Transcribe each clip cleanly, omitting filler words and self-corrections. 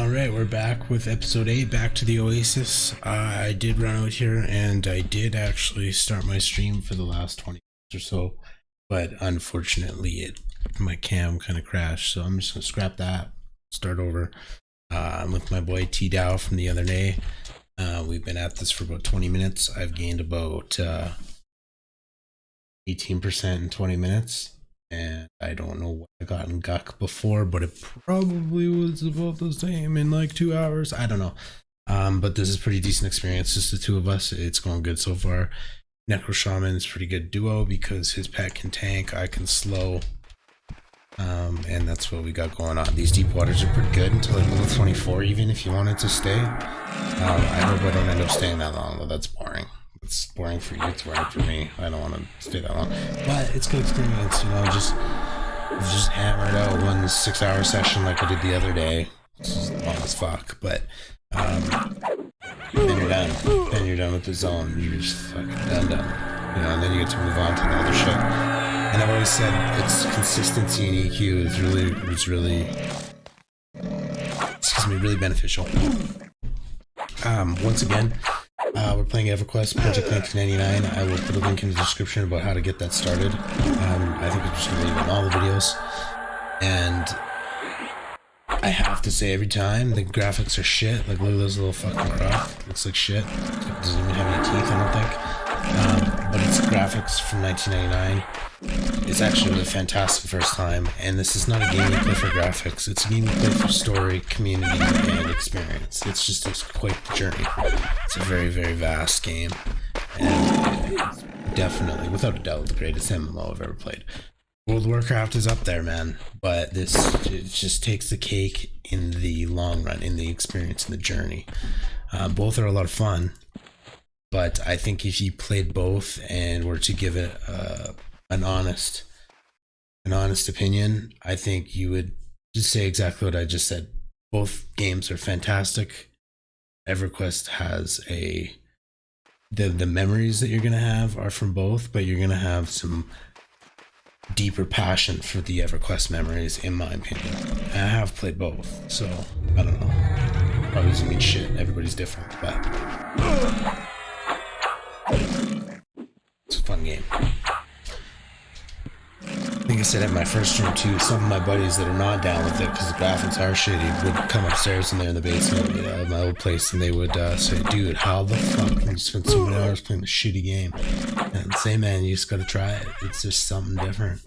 Alright, we're back with episode 8, back to the Oasis. I did run out here and I did actually start my stream for the last 20 minutes or so, but unfortunately my cam kind of crashed, so I'm just going to scrap that, start over. I'm with my boy T-Dow from the other day. We've been at this for about 20 minutes. I've gained about 18% in 20 minutes. And I don't know what I got in Guck before, but it probably was about the same in like 2 hours. I don't know. But this is a pretty decent experience. Just the two of us. It's going good so far. Necro Shaman is pretty good duo because his pet can tank, I can slow. And that's what we got going on. These deep waters are pretty good until like level 24, even if you wanted to stay. I hope I don't end up staying that long, though. That's boring. It's boring for you, it's boring for me. I don't want to stay that long, but it's good experience, you know. Just hammered out one 6-hour session like I did the other day. It's just long as fuck, but then you're done. Then you're done with the zone. You're just fucking done, you know. And then you get to move on to the other shit. And I've always said it's consistency in EQ is really really beneficial. Once again, we're playing Everquest, Project 1999. I will put a link in the description about how to get that started. I think I'm just going to leave it in all the videos. And I have to say every time, the graphics are shit. Like, look at those little fucking Crocs. Looks like shit. It doesn't even have any teeth, I don't think. But it's graphics from 1999. It's actually really fantastic first time. And this is not a game you play for graphics. It's a game you play for story, community, and experience. It's just a quick journey. It's a very, very vast game. And it's definitely, without a doubt, the greatest MMO I've ever played. World of Warcraft is up there, man. But it just takes the cake in the long run, in the experience, in the journey. Both are a lot of fun. But I think if you played both and were to give it an honest opinion, I think you would just say exactly what I just said. Both games are fantastic. Everquest has the memories that you're gonna have are from both, but you're gonna have some deeper passion for the Everquest memories, in my opinion. I have played both, so I don't know. Probably doesn't mean shit. Everybody's different, but it's a fun game. I think I said at my first stream too, some of my buddies that are not down with it because the graphics are shitty would come upstairs and they're in the basement of my old place and they would say, dude, how the fuck can you spend so many hours playing a shitty game? And say, man, you just gotta try it. It's just something different.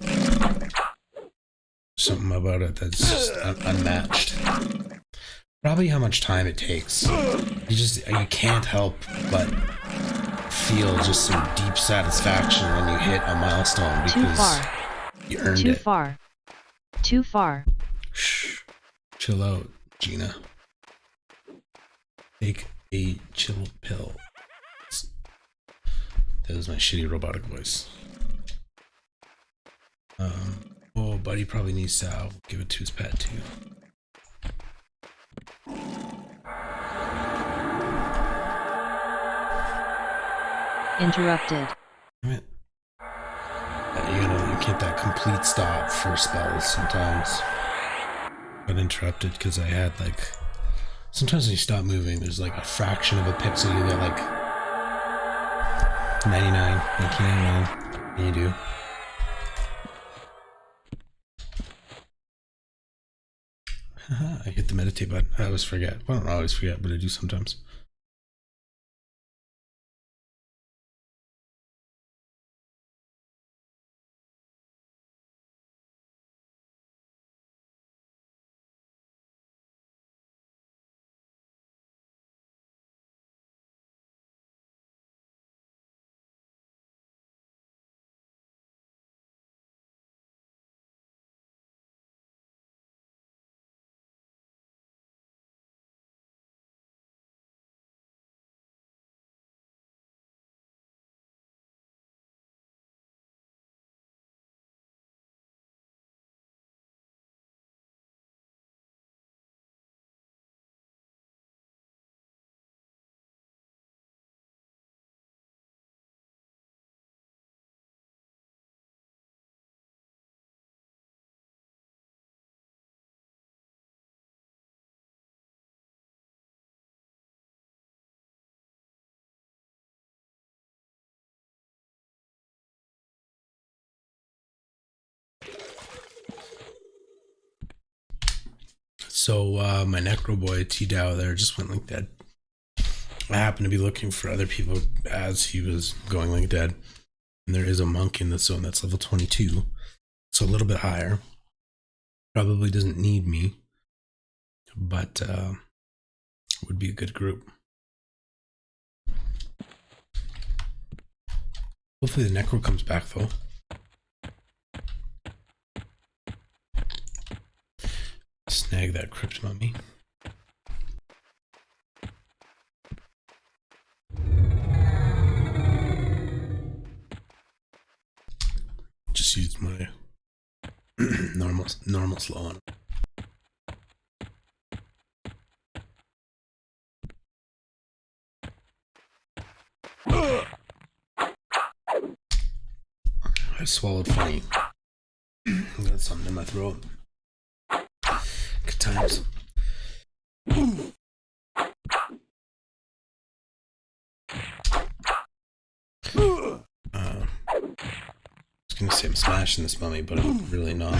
Something about it that's just unmatched. Probably how much time it takes. You can't help but feel just some deep satisfaction when you hit a milestone because you earned it. Too far. Shh. Chill out, Gina. Take a chill pill. That was my shitty robotic voice. Oh, buddy probably needs to give it to his pet too. Interrupted. You get that complete stop for spells sometimes. Got interrupted because I had like, sometimes when you stop moving, there's like a fraction of a pixel. You get like 1999, and you do. I hit the meditate button. I always forget. Well, I don't always forget, but I do sometimes. So my Necro boy T-Dow there just went like dead. I happened to be looking for other people as he was going like dead. And there is a monk in the zone that's level 22. So a little bit higher. Probably doesn't need me. But would be a good group. Hopefully the Necro comes back though. Snag that crypt mummy. Just use my normal slow on him. I swallowed funny. Got something in my throat. Good times. I was gonna say I'm smashing this mummy, but I'm really not.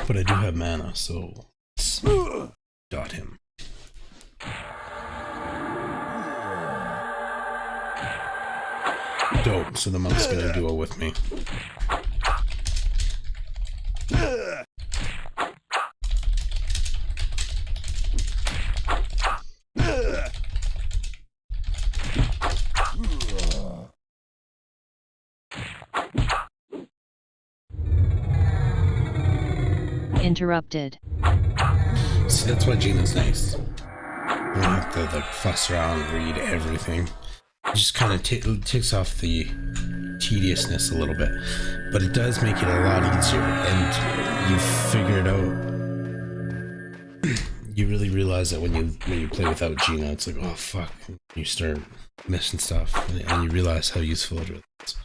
But I do have mana, so let's dot him. Dope, so the monk's gonna duo with me. Interrupted. See, that's why Gina's nice. You don't have to like fuss around and read everything. It just kind of takes off the tediousness a little bit, but it does make it a lot easier. And you figure it out. You really realize that when you play without Gina, it's like, oh fuck, you start missing stuff, and you realize how useful it really is.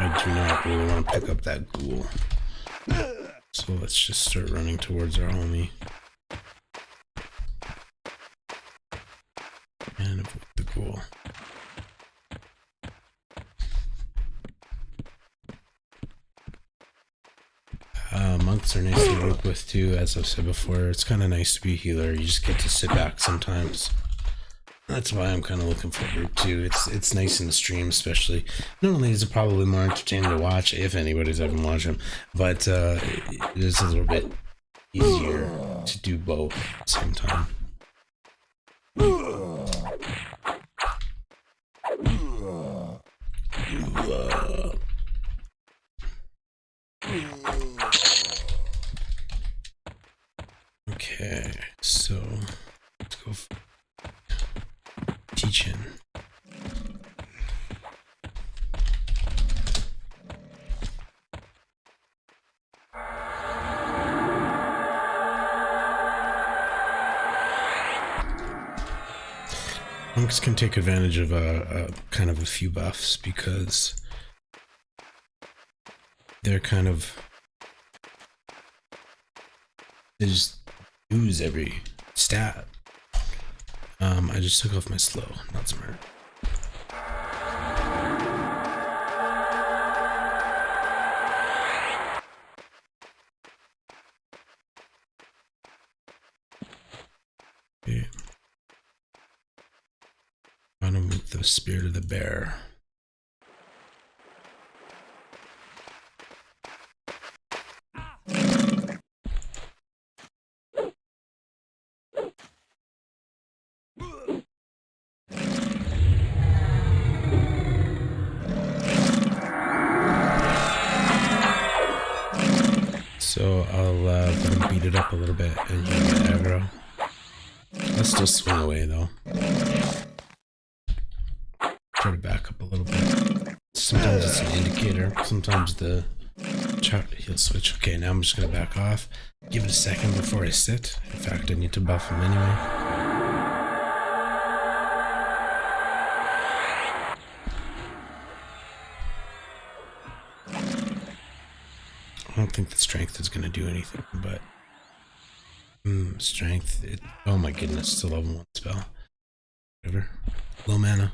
I do not really want to pick up that ghoul. So let's just start running towards our homie. And avoid the ghoul. Monks are nice to work with too, as I've said before. It's kind of nice to be a healer. You just get to sit back sometimes. That's why I'm kind of looking for a group too. It's nice in the stream, especially. Not only is it probably more entertaining to watch, if anybody's ever watched them, but it is a little bit easier to do both at the same time. Okay, so let's go for teaching. Monks can take advantage of a kind of a few buffs because they're kind of, they just use every stat. I just took off my slow, not smart. Okay. On him with the spirit of the bear. So I'll let him beat it up a little bit and you get aggro. I'll still swing away though. Try to back up a little bit. Sometimes it's an indicator, sometimes the chart he'll switch. Okay, now I'm just gonna back off. Give it a second before I sit. In fact, I need to buff him anyway. I don't think that strength is going to do anything, but strength, oh my goodness, it's a level 1 spell. Whatever. Low mana.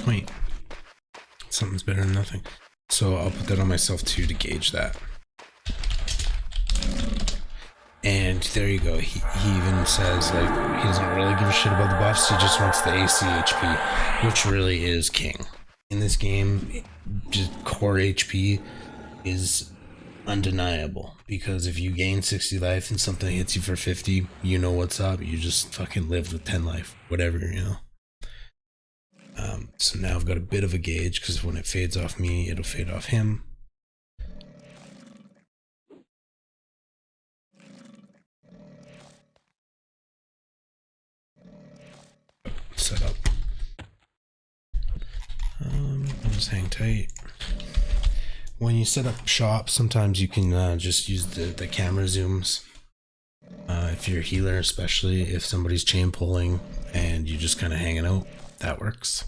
point. Something's better than nothing. So I'll put that on myself too to gauge that. And there you go. He even says like he doesn't really give a shit about the buffs. He just wants the AC HP, which really is king in this game. Just core HP is undeniable, because if you gain 60 life and something hits you for 50, you know what's up. You just fucking lived with 10 life, whatever, you know. So now I've got a bit of a gauge, because when it fades off me, it'll fade off him. Set up. I'll just hang tight. When you set up shop, sometimes you can just use the camera zooms. If you're a healer, especially if somebody's chain pulling and you just kind of hanging out, that works.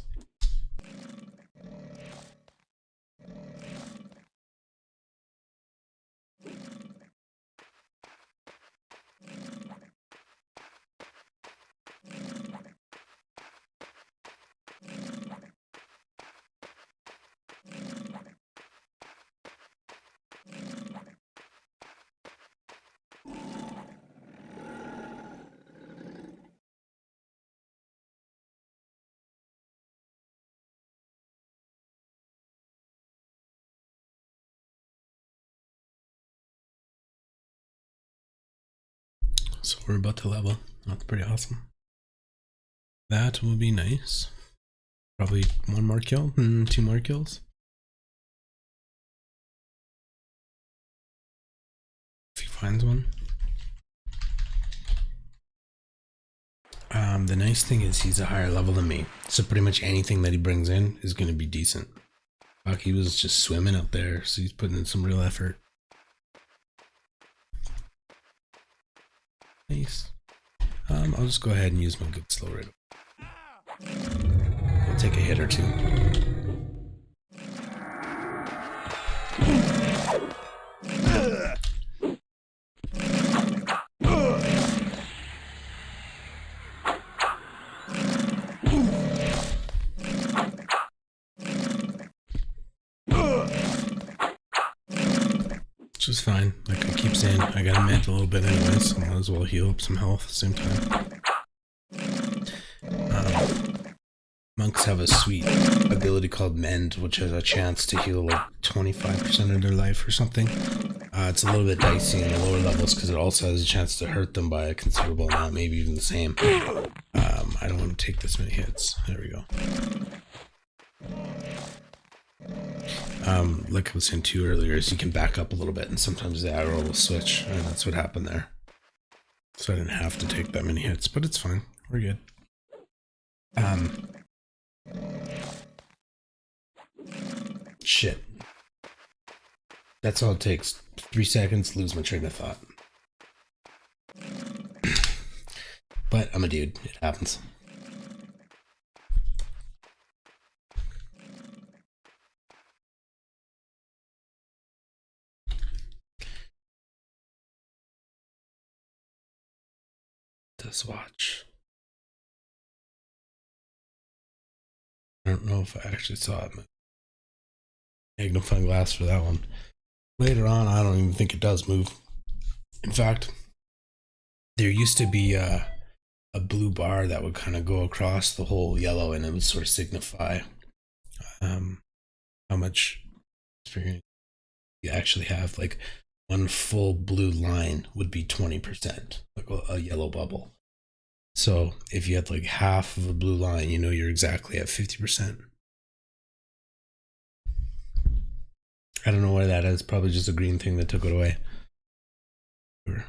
So we're about to level. That's pretty awesome. That will be nice. Probably one more kill, 2 more kills. If he finds one. The nice thing is he's a higher level than me, so pretty much anything that he brings in is going to be decent. Fuck, he was just swimming up there, so he's putting in some real effort. Nice. I'll just go ahead and use my good slow right away. I'll take a hit or two. Which is fine. Like I keep saying, I got a mint a little bit anyways, so I might as well heal up some health at the same time. Monks have a sweet ability called Mend, which has a chance to heal like 25% of their life or something. It's a little bit dicey in the lower levels because it also has a chance to hurt them by a considerable amount, maybe even the same. I don't want to take this many hits. There we go. Like I was saying too earlier, is you can back up a little bit and sometimes the aggro will switch, and that's what happened there. So I didn't have to take that many hits, but it's fine. We're good. Shit. That's all it takes. 3 seconds, lose my train of thought. But I'm a dude. It happens. This watch. I don't know if I actually saw it. Magnifying glass for that one. Later on, I don't even think it does move. In fact, there used to be a blue bar that would kind of go across the whole yellow, and it would sort of signify how much experience you actually have. Like one full blue line would be 20%, like a yellow bubble. So if you had like half of a blue line, you know you're exactly at 50%. I don't know why that is. Probably just a green thing that took it away. Sure.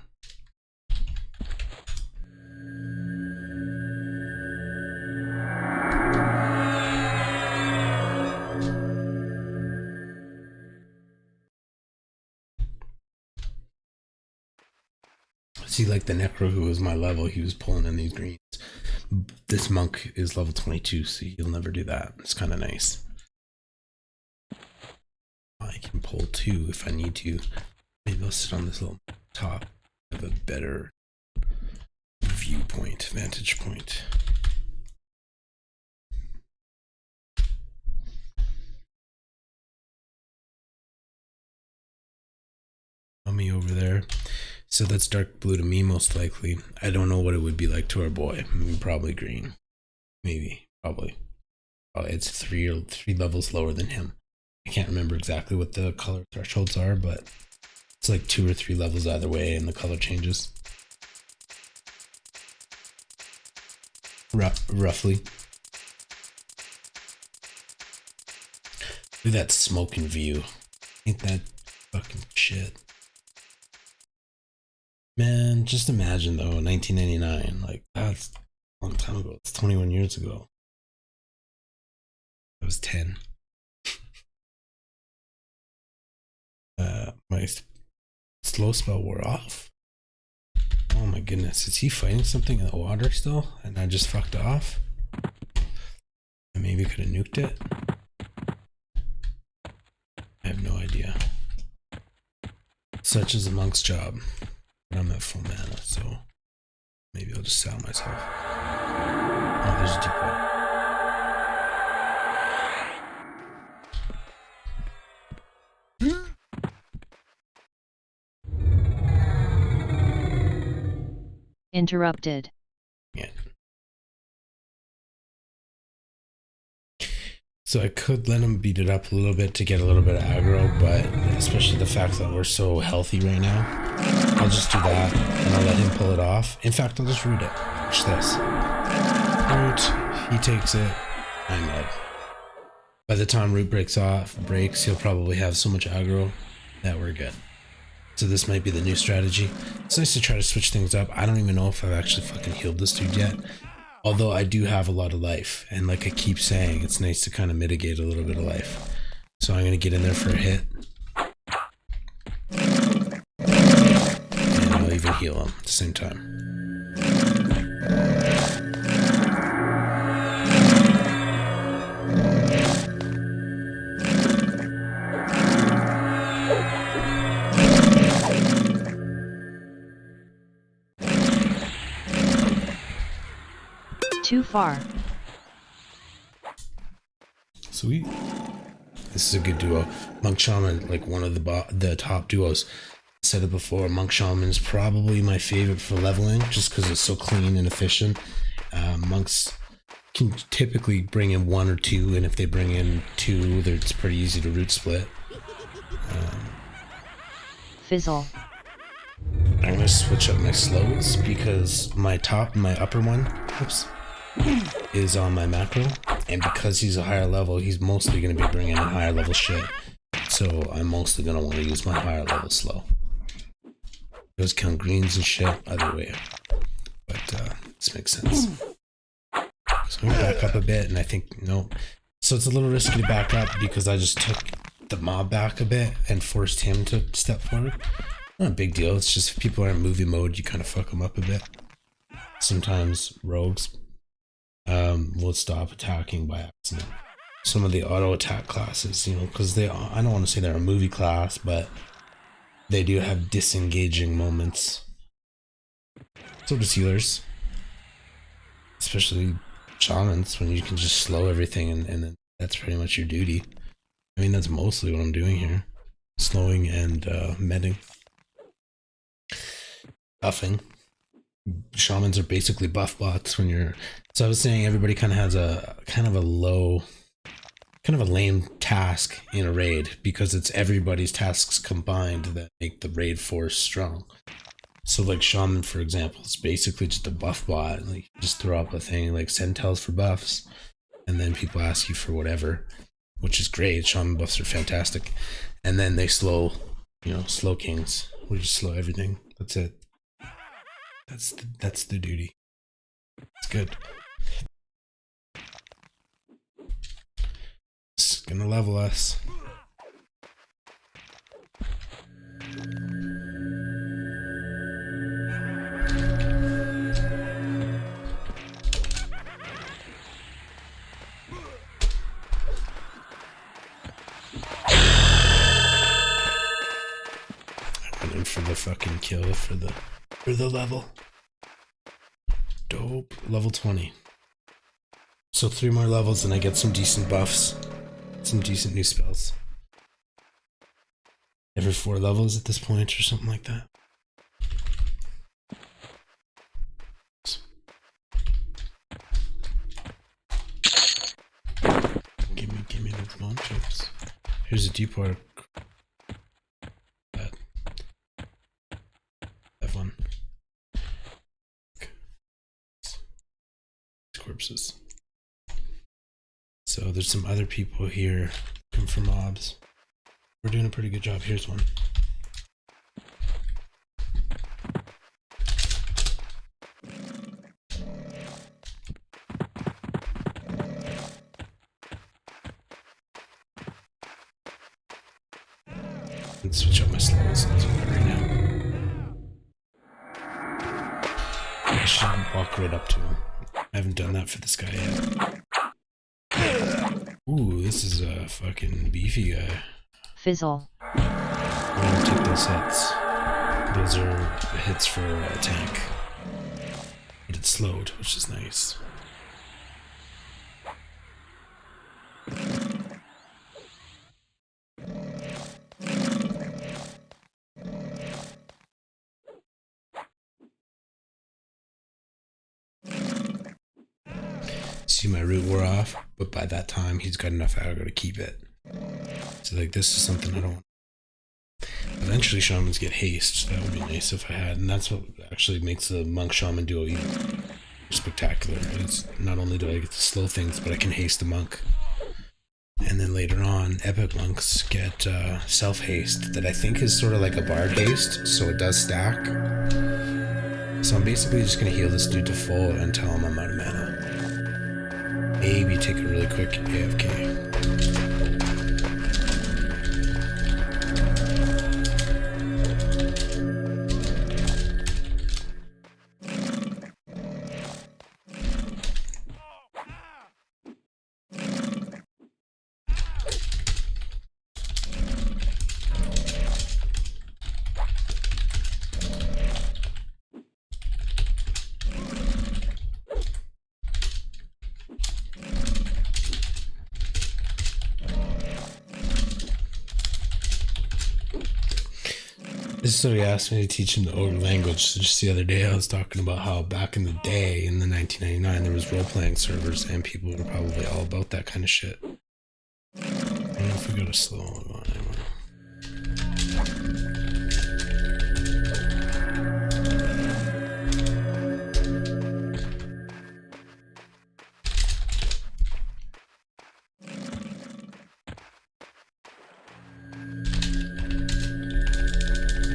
See, like the Necro who was my level, he was pulling in these greens. This monk is level 22, so he'll never do that. It's kind of nice. I can pull 2 if I need to. Maybe I'll sit on this little top. Have a better viewpoint, vantage point. Tommy over there. So that's dark blue to me, most likely. I don't know what it would be like to our boy. Probably green. Maybe. Probably. It's three levels lower than him. I can't remember exactly what the color thresholds are, but it's like 2 or 3 levels either way, and the color changes. Roughly. Look at that smoking view. Ain't that fucking shit. Man, just imagine though, 1999. Like, that's a long time ago. It's 21 years ago. I was 10. My slow spell wore off. Oh my goodness, is he fighting something in the water still? And I just fucked off? I maybe could have nuked it. I have no idea. Such is a monk's job. But I'm at full mana, so maybe I'll just sell myself. Oh, there's a depot. Interrupted. Yeah. So I could let him beat it up a little bit to get a little bit of aggro, but especially the fact that we're so healthy right now, I'll just do that and I'll let him pull it off. In fact, I'll just root it. Watch this. Root, he takes it, I'm dead. By the time root breaks, he'll probably have so much aggro that we're good. So this might be the new strategy. It's nice to try to switch things up. I don't even know if I've actually fucking healed this dude yet. Although I do have a lot of life. And like I keep saying, it's nice to kind of mitigate a little bit of life. So I'm going to get in there for a hit. And I'll even heal him at the same time. Too far. Sweet. This is a good duo. Monk Shaman, like one of the top duos. I said it before, Monk Shaman is probably my favorite for leveling, just because it's so clean and efficient. Monks can typically bring in 1 or 2, and if they bring in 2, it's pretty easy to root split. Fizzle. I'm gonna switch up my slows because my upper one, is on my macro, and because he's a higher level, he's mostly going to be bringing in higher level shit, so I'm mostly going to want to use my higher level slow. Those count greens and shit either way, but this makes sense. So I'm going to back up a bit, and I think, no, so it's a little risky to back up because I just took the mob back a bit and forced him to step forward. Not a big deal, it's just if people are in movie mode, you kind of fuck them up a bit. Sometimes rogues will stop attacking by accident. Some of the auto attack classes, you know, because I don't want to say they're a movie class, but they do have disengaging moments. So does healers, especially shamans, when you can just slow everything and then that's pretty much your duty. I mean, that's mostly what I'm doing here, slowing and medding, buffing. Shamans are basically buff bots when you're, so I was saying everybody kind of has a lame task in a raid because it's everybody's tasks combined that make the raid force strong. So like Shaman, for example, it's basically just a buff bot. Like you just throw up a thing like send tells for buffs and then people ask you for whatever, which is great. Shaman buffs are fantastic. And then they slow, slow kings. We just slow everything. That's it. That's the duty. It's good. It's gonna level us. I went in for the fucking kill for the level. Dope. Level 20. So 3 more levels and I get some decent buffs. Some decent new spells. every 4 levels at this point or something like that. Give me those bone chips. Here's a depot. That one. Corpses. So there's some other people here looking for mobs. We're doing a pretty good job. Here's one. Let's switch up my slow sense right now. I should walk right up to him. I haven't done that for this guy yet. Ooh, this is a fucking beefy guy. Fizzle. I'm gonna take those hits. Those are hits for a tank. But it's slowed, which is nice. See, my root wore off, but by that time he's got enough aggro to keep it. So like, this is something I don't want. Eventually shamans get haste, so that would be nice if I had, and that's what actually makes the monk shaman duo even spectacular. It's not only do I get to slow things, but I can haste the monk. And then later on, epic monks get self haste that I think is sort of like a bard haste, so it does stack. So I'm basically just gonna heal this dude to full and tell him I'm out of mana. Maybe take a really quick AFK. So he asked me to teach him the ogre language. So just the other day I was talking about how back in the day, in the 1999, there was role-playing servers and people were probably all about that kind of shit. I don't know if we got a slow one anymore.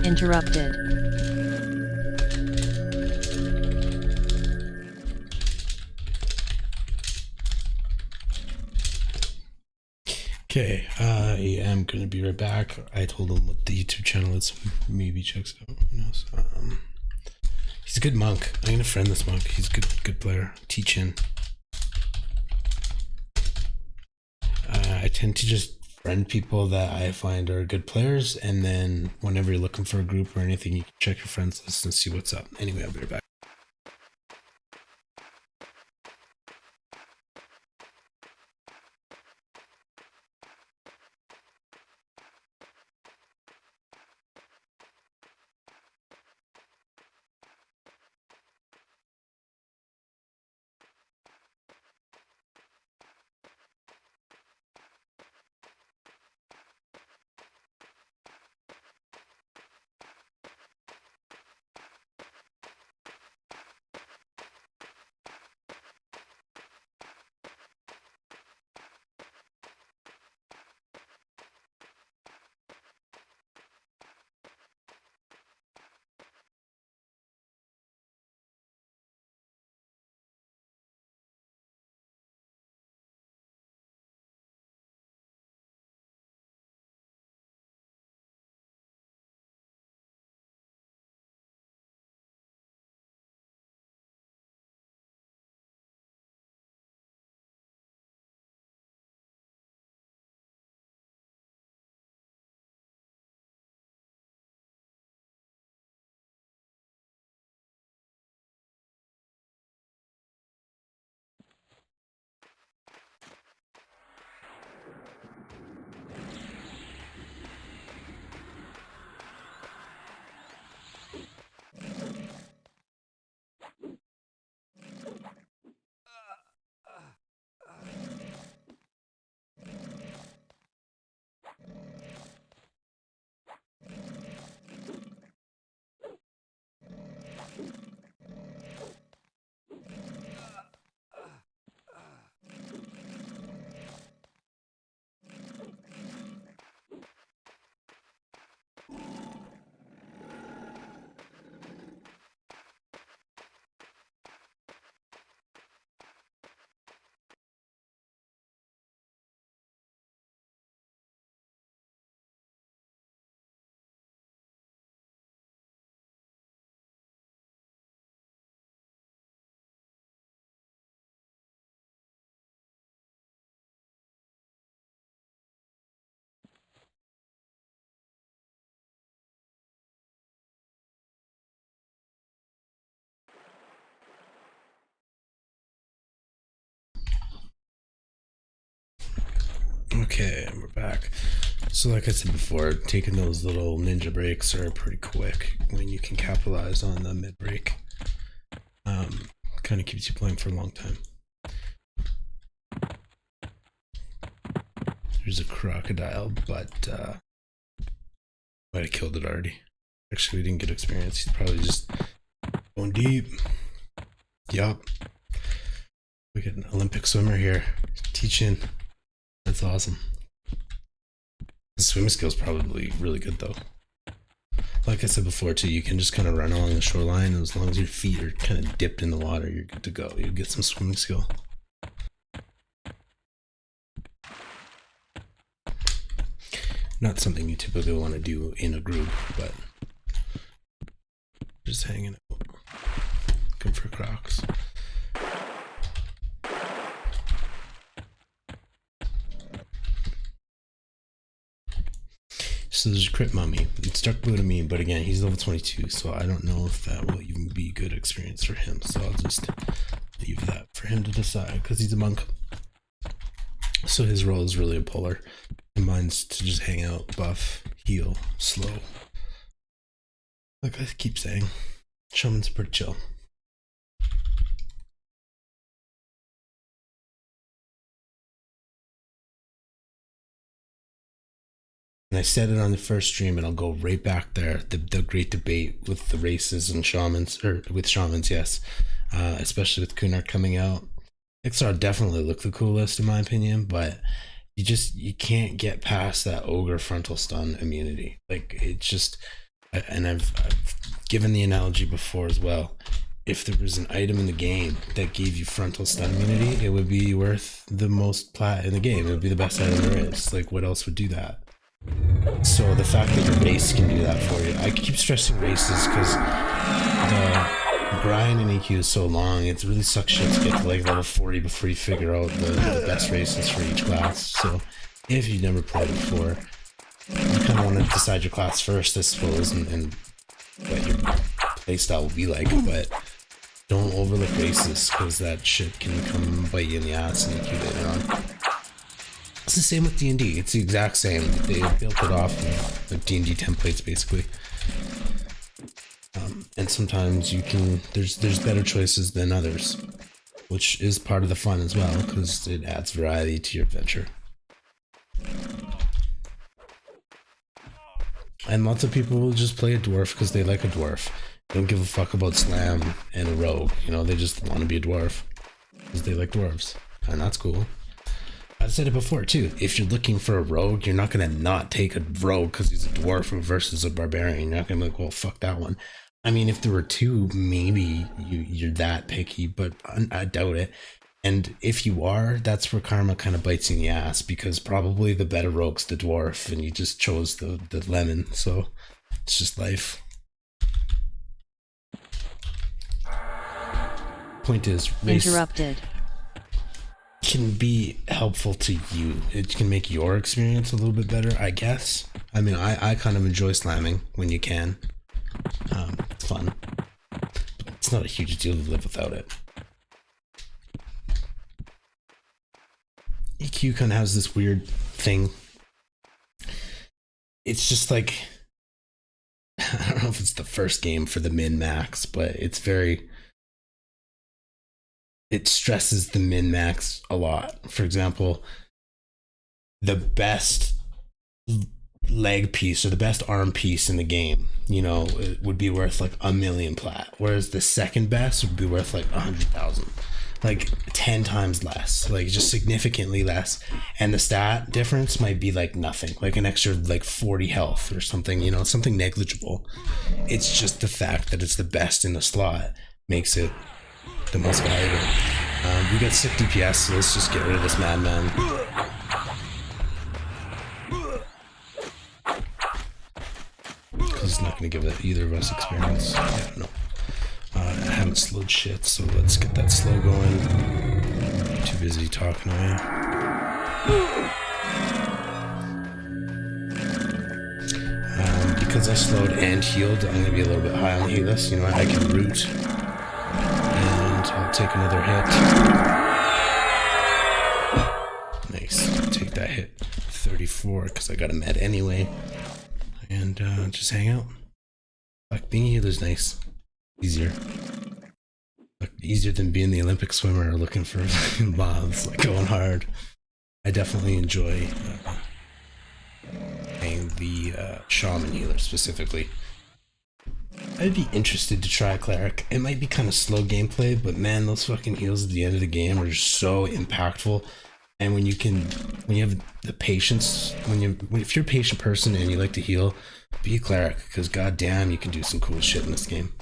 Interrupted. Okay, I am gonna be right back. I told him what the YouTube channel is. Maybe checks out. Who knows? He's a good monk. I'm gonna friend this monk. He's a good player. Teach him. I tend to just friend people that I find are good players, and then whenever you're looking for a group or anything, you can check your friends list and see what's up. Anyway, I'll be right back. Okay, we're back. So like I said before, taking those little ninja breaks are pretty quick when you can capitalize on the mid break. Kind of keeps you playing for a long time. There's a crocodile, but might have killed it already. Actually, we didn't get experience. He's probably just going deep. Yup. We get an Olympic swimmer here teaching. That's awesome. The swimming skill's probably really good though. Like I said before too, you can just kind of run along the shoreline, and as long as your feet are kind of dipped in the water, you're good to go. You get some swimming skill. Not something you typically want to do in a group, but just hanging out. Good for Crocs. So there's a crit mummy. It struck blue to me, but again, he's level 22, so I don't know if that will even be good experience for him. So I'll just leave that for him to decide, because he's a monk. So his role is really a puller, and mine's to just hang out, buff, heal, slow. Like I keep saying, Shaman's pretty chill. And I said it on the first stream, and I'll go right back there. The great debate with the races and shamans, or with shamans, yes, especially with Kunar coming out. XR definitely look the coolest in my opinion, but you can't get past that ogre frontal stun immunity. Like it's just, and I've given the analogy before as well. If there was an item in the game that gave you frontal stun immunity, it would be worth the most plat in the game. It would be the best item there is. Like what else would do that? So the fact that your race can do that for you, I keep stressing races because the grind in EQ is so long, it really sucks shit to get to like level 40 before you figure out the best races for each class. So if you've never played before, you kind of want to decide your class first, I suppose, and what your playstyle will be like, but don't overlook races because that shit can come bite you in the ass in EQ later on. It's the same with D&D. It's the exact same. They built it off of the D&D templates, basically. And sometimes you can. There's better choices than others, which is part of the fun as well, because it adds variety to your adventure. And lots of people will just play a dwarf because they like a dwarf. They don't give a fuck about slam and a rogue. You know, they just want to be a dwarf because they like dwarves, and that's cool. I've said it before too. If you're looking for a rogue, you're not gonna not take a rogue because he's a dwarf versus a barbarian. You're not gonna be like, well, fuck that one. I mean, if there were two, maybe you're that picky, but I doubt it. And if you are, that's where karma kind of bites you in the ass, because probably the better rogue's the dwarf, and you just chose the lemon. So it's just life. Point is, race Interrupted. can be helpful to you. It can make your experience a little bit better, I guess. I mean, I kind of enjoy slamming when you can. It's fun. It's not a huge deal to live without it. EQ kind of has this weird thing. It's just like, I don't know if it's the first game for the min-max, but it's very... It stresses the min-max a lot. For example, the best leg piece or the best arm piece in the game, you know, it would be worth like 1 million plat, whereas the second best would be worth like 100,000, like 10 times less, like just significantly less. And the stat difference might be like nothing, like an extra like 40 health or something, you know, something negligible. It's just the fact that it's the best in the slot makes it the most valuable. We got 6 DPS, so let's just get rid of this madman. Because it's not going to give either of us experience. Yeah, no. I haven't slowed shit, so let's get that slow going. Too busy talking away. Because I slowed and healed, I'm going to be a little bit high on the healers. You know, I can root. I'll take another hit. Nice. Take make that hit 34 because I got a med anyway. And just hang out. Like, being a healer is nice. Easier. Like, easier than being the Olympic swimmer or looking for mobs, like going hard. I definitely enjoy playing the Shaman healer specifically. I'd be interested to try Cleric. It might be kind of slow gameplay, but man, those fucking heals at the end of the game are just so impactful. And when you have the patience, if you're a patient person and you like to heal, be a Cleric, because goddamn, you can do some cool shit in this game.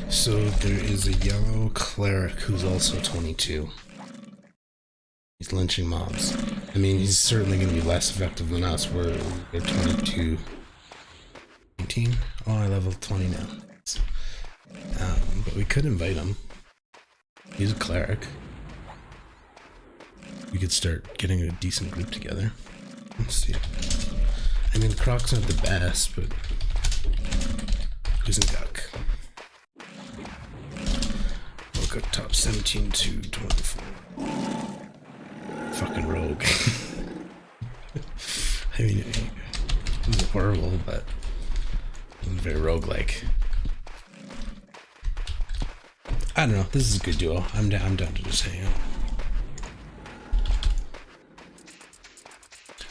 So there is a yellow Cleric who's also 22. He's lynching mobs. I mean, he's certainly going to be less effective than us. We're 22. 19? Oh, I level 20 now. But we could invite him. He's a Cleric. We could start getting a decent group together. Let's see. I mean, the Crocs aren't the best, but who's a duck? Woke up top 17 to 24. Fucking rogue. I mean, it was horrible, but it was very roguelike. I don't know. This is a good duo. I'm down to just hang out.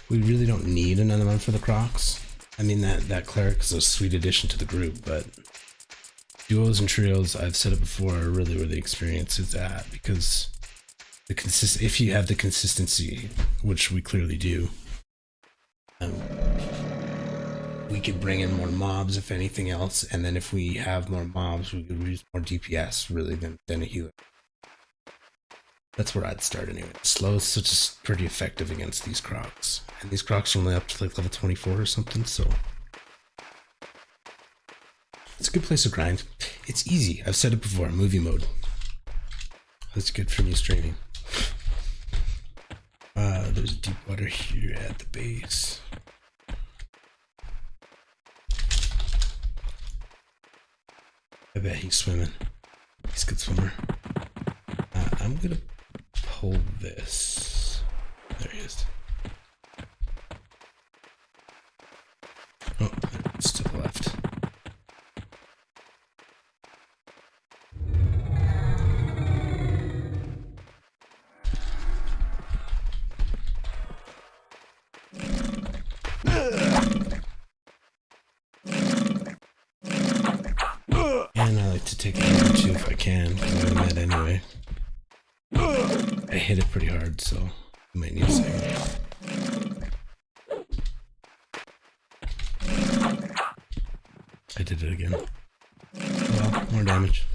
We really don't need another one for the Crocs. I mean, that Cleric is a sweet addition to the group, but duos and trios, I've said it before, are really where the experience is at, because if you have the consistency, which we clearly do, we could bring in more mobs if anything else, and then if we have more mobs, we could use more DPS really than a healer. That's where I'd start anyway. Slow is such pretty effective against these Crocs, and these Crocs are only up to like level 24 or something, so it's a good place to grind. It's easy. I've said it before. Movie mode. That's good for me streaming. There's deep water here at the base. I bet he's swimming. He's a good swimmer. I'm gonna pull this. There he is. Oh, it's to the left. And I like to take a hit or two if I can, because I'm mad anyway. I hit it pretty hard, so you might need a second. I did it again. Well, more damage.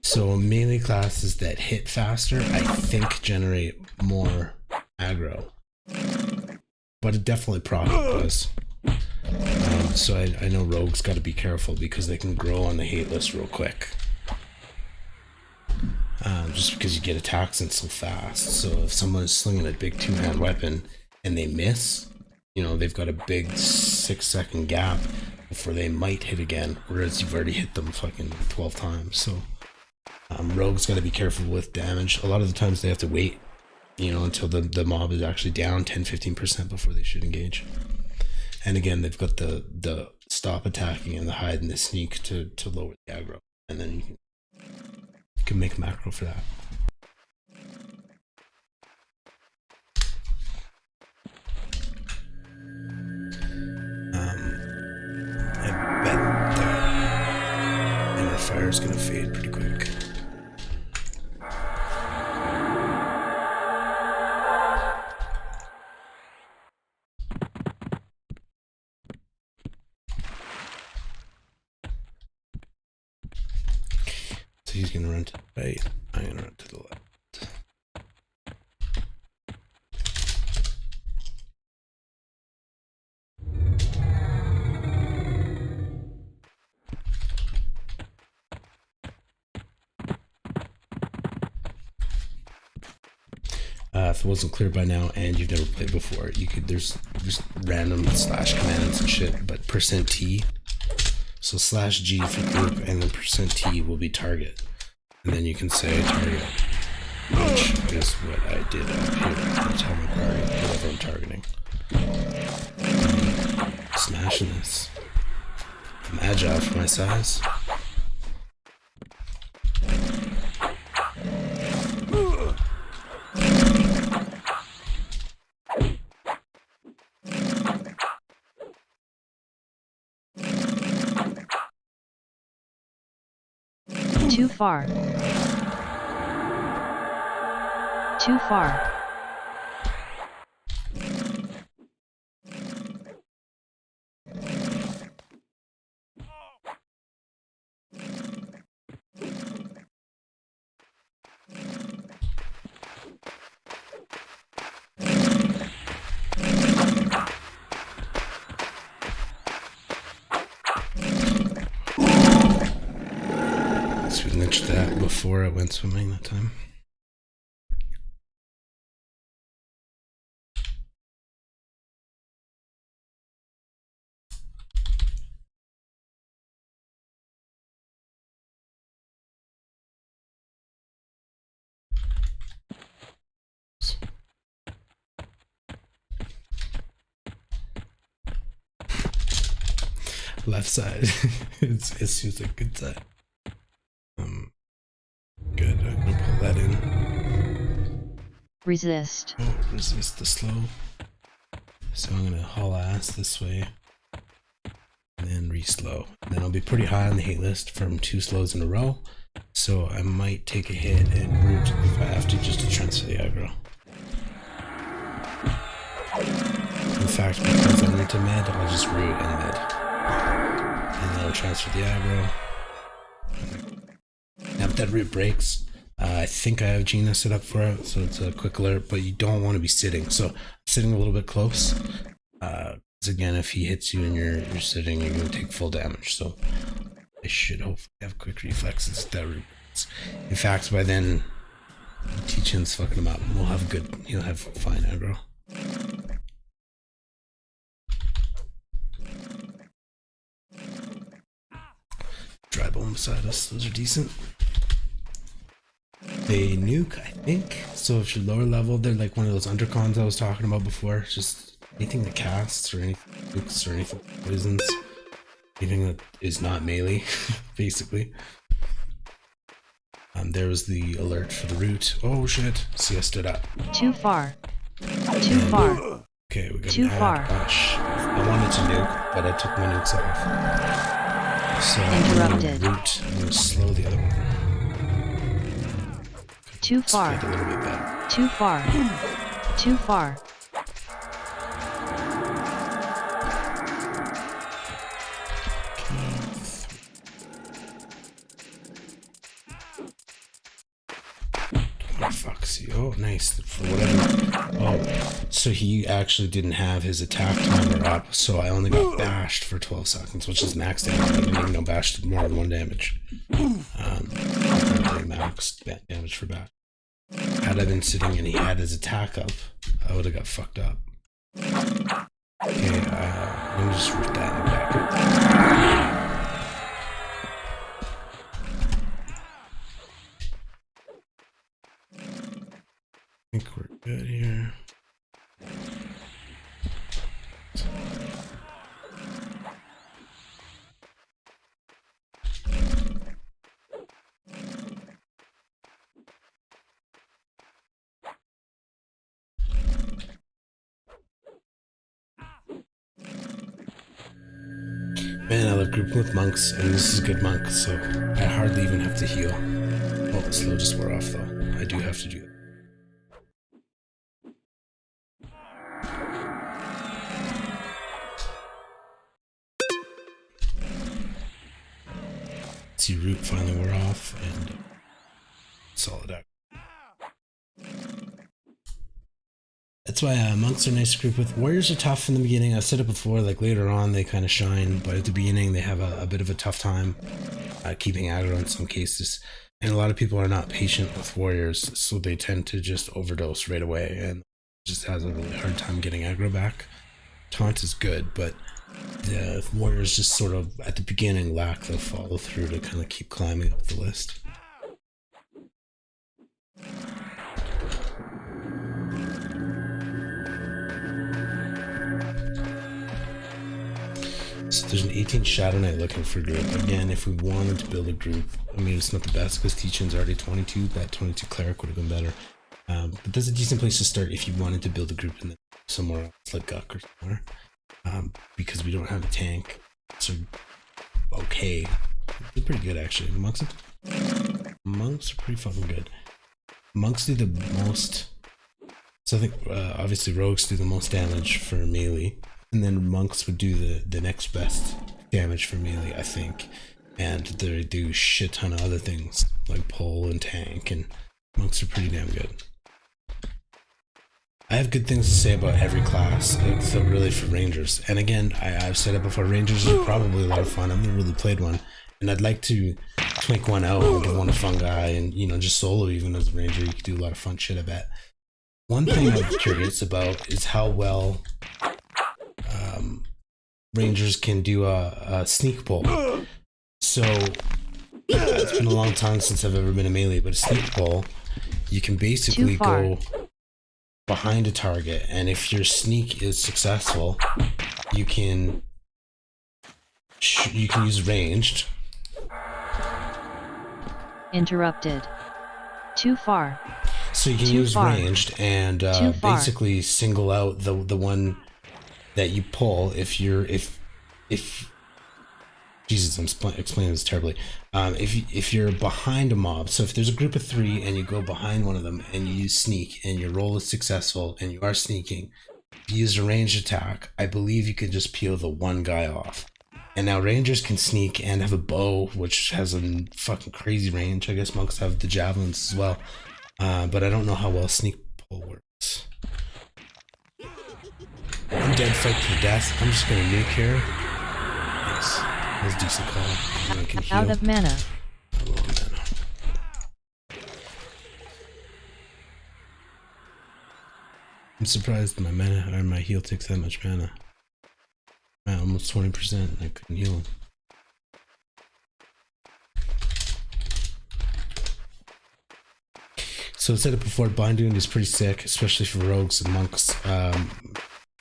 So melee classes that hit faster, I think, generate more aggro. But it definitely proc does. So I know rogues got to be careful because they can grow on the hate list real quick. Just because you get attacks in so fast. So if someone is slinging a big two-hand weapon and they miss, you know, they've got a big 6-second gap before they might hit again, whereas you've already hit them fucking 12 times. So rogues got to be careful with damage. A lot of the times they have to wait, you know, until the mob is actually down 10-15% before they should engage. And again, they've got the stop attacking and the hide and the sneak to lower the aggro, and then you can make macro for that. I bet that inner fire is gonna fade pretty quick. So he's gonna run to the right, I'm gonna run to the left. If it wasn't clear by now and you've never played before, you could there's just random slash commands and shit, but %T. So /G for group and then %T will be target. And then you can say target, which is what I did up here. I tell my party whatever I'm targeting. Smashing this. I'm agile for my size. Too far. Too far. We lynched that before I went swimming that time. Left side. it seems like a good side. Good. I'm gonna pull that in. Resist. Oh, resist the slow. So I'm gonna haul ass this way, and then re-slow. And then I'll be pretty high on the hate list from 2 slows in a row. So I might take a hit and root if I have to, just to transfer the aggro. In fact, because I'm into med, I'll just root and med. And then I'll transfer the aggro. Now if that root breaks, I think I have Gina set up for it, so it's a quick alert, but you don't want to be sitting. So sitting a little bit close, because again, if he hits you and you're sitting, you're going to take full damage. So I should hopefully have quick reflexes if that root breaks. In fact, by then, T-Chin's fucking him up. We'll have he'll have fine aggro. Dry bone beside us, those are decent. They nuke, I think. So if you're lower level, they're like one of those undercons I was talking about before. Just anything that casts or anything nukes or anything that poisons. Anything that is not melee, basically. There was the alert for the root. Oh shit. See, I stood up. Too far. Too far. Okay, we got Too far. Gosh. I wanted to nuke, but I took my nukes off. So Interrupted. I'm gonna slow the other one. Too far. A little bit better. Too far. Too far. Oh fuck, see, oh nice, for whatever. Oh, so he actually didn't have his attack timer up, so I only got bashed for 12 seconds, which is max damage. I didn't even know bash did more than 1 damage. Max damage for bash. Had I been sitting and he had his attack up, I would have got fucked up. Okay, let me just root that in the back. I think we're good here. Man, I love grouping with monks, and this is a good monk, so I hardly even have to heal. Oh, the slow just wore off though. I do have to do that. See, root finally wore off, and solid act. That's why monks are nice to group with. Warriors are tough in the beginning. I've said it before, like later on they kind of shine, but at the beginning they have a bit of a tough time keeping aggro in some cases. And a lot of people are not patient with warriors, so they tend to just overdose right away and just has a really hard time getting aggro back. Taunt is good, but the warriors just sort of at the beginning lack the follow through to kind of keep climbing up the list. So there's an 18 Shadow Knight looking for a group. Again, if we wanted to build a group, I mean, it's not the best because Teachin's already 22. That 22 Cleric would have been better. But that's a decent place to start if you wanted to build a group in somewhere else, like Guck or somewhere. Because we don't have a tank. So, okay. They're pretty good, actually. Monks are pretty fucking good. Monks do the most... So I think, obviously, rogues do the most damage for melee. And then monks would do the next best damage for melee, I think. And they do shit ton of other things, like pull and tank, and monks are pretty damn good. I have good things to say about every class, except really for rangers. And again, I've said it before, rangers are probably a lot of fun. I've never really played one. And I'd like to twink one out and give one a fungi and, you know, just solo even as a ranger. You could do a lot of fun shit, I bet. One thing I'm curious about is how well rangers can do a sneak pull. So it's been a long time since I've ever been a melee, but a sneak pull, you can basically go behind a target, and if your sneak is successful, you can use ranged. Interrupted. Too far. So you can use ranged and basically single out the one that you pull if Jesus, I'm explaining this terribly. If you're behind a mob, so if there's a group of 3 and you go behind one of them and you use sneak and your roll is successful and you are sneaking, if you use a ranged attack, I believe you can just peel the one guy off. And now rangers can sneak and have a bow, which has a fucking crazy range. I guess monks have the javelins as well, but I don't know how well sneak pull works. Undead fight to the death. I'm just gonna nuke here. Nice. That was a decent call. I can heal. Out of mana. I'm surprised my mana or my heal takes that much mana. Almost 20%. I couldn't heal him. So I said it before, binding is pretty sick, especially for rogues and monks.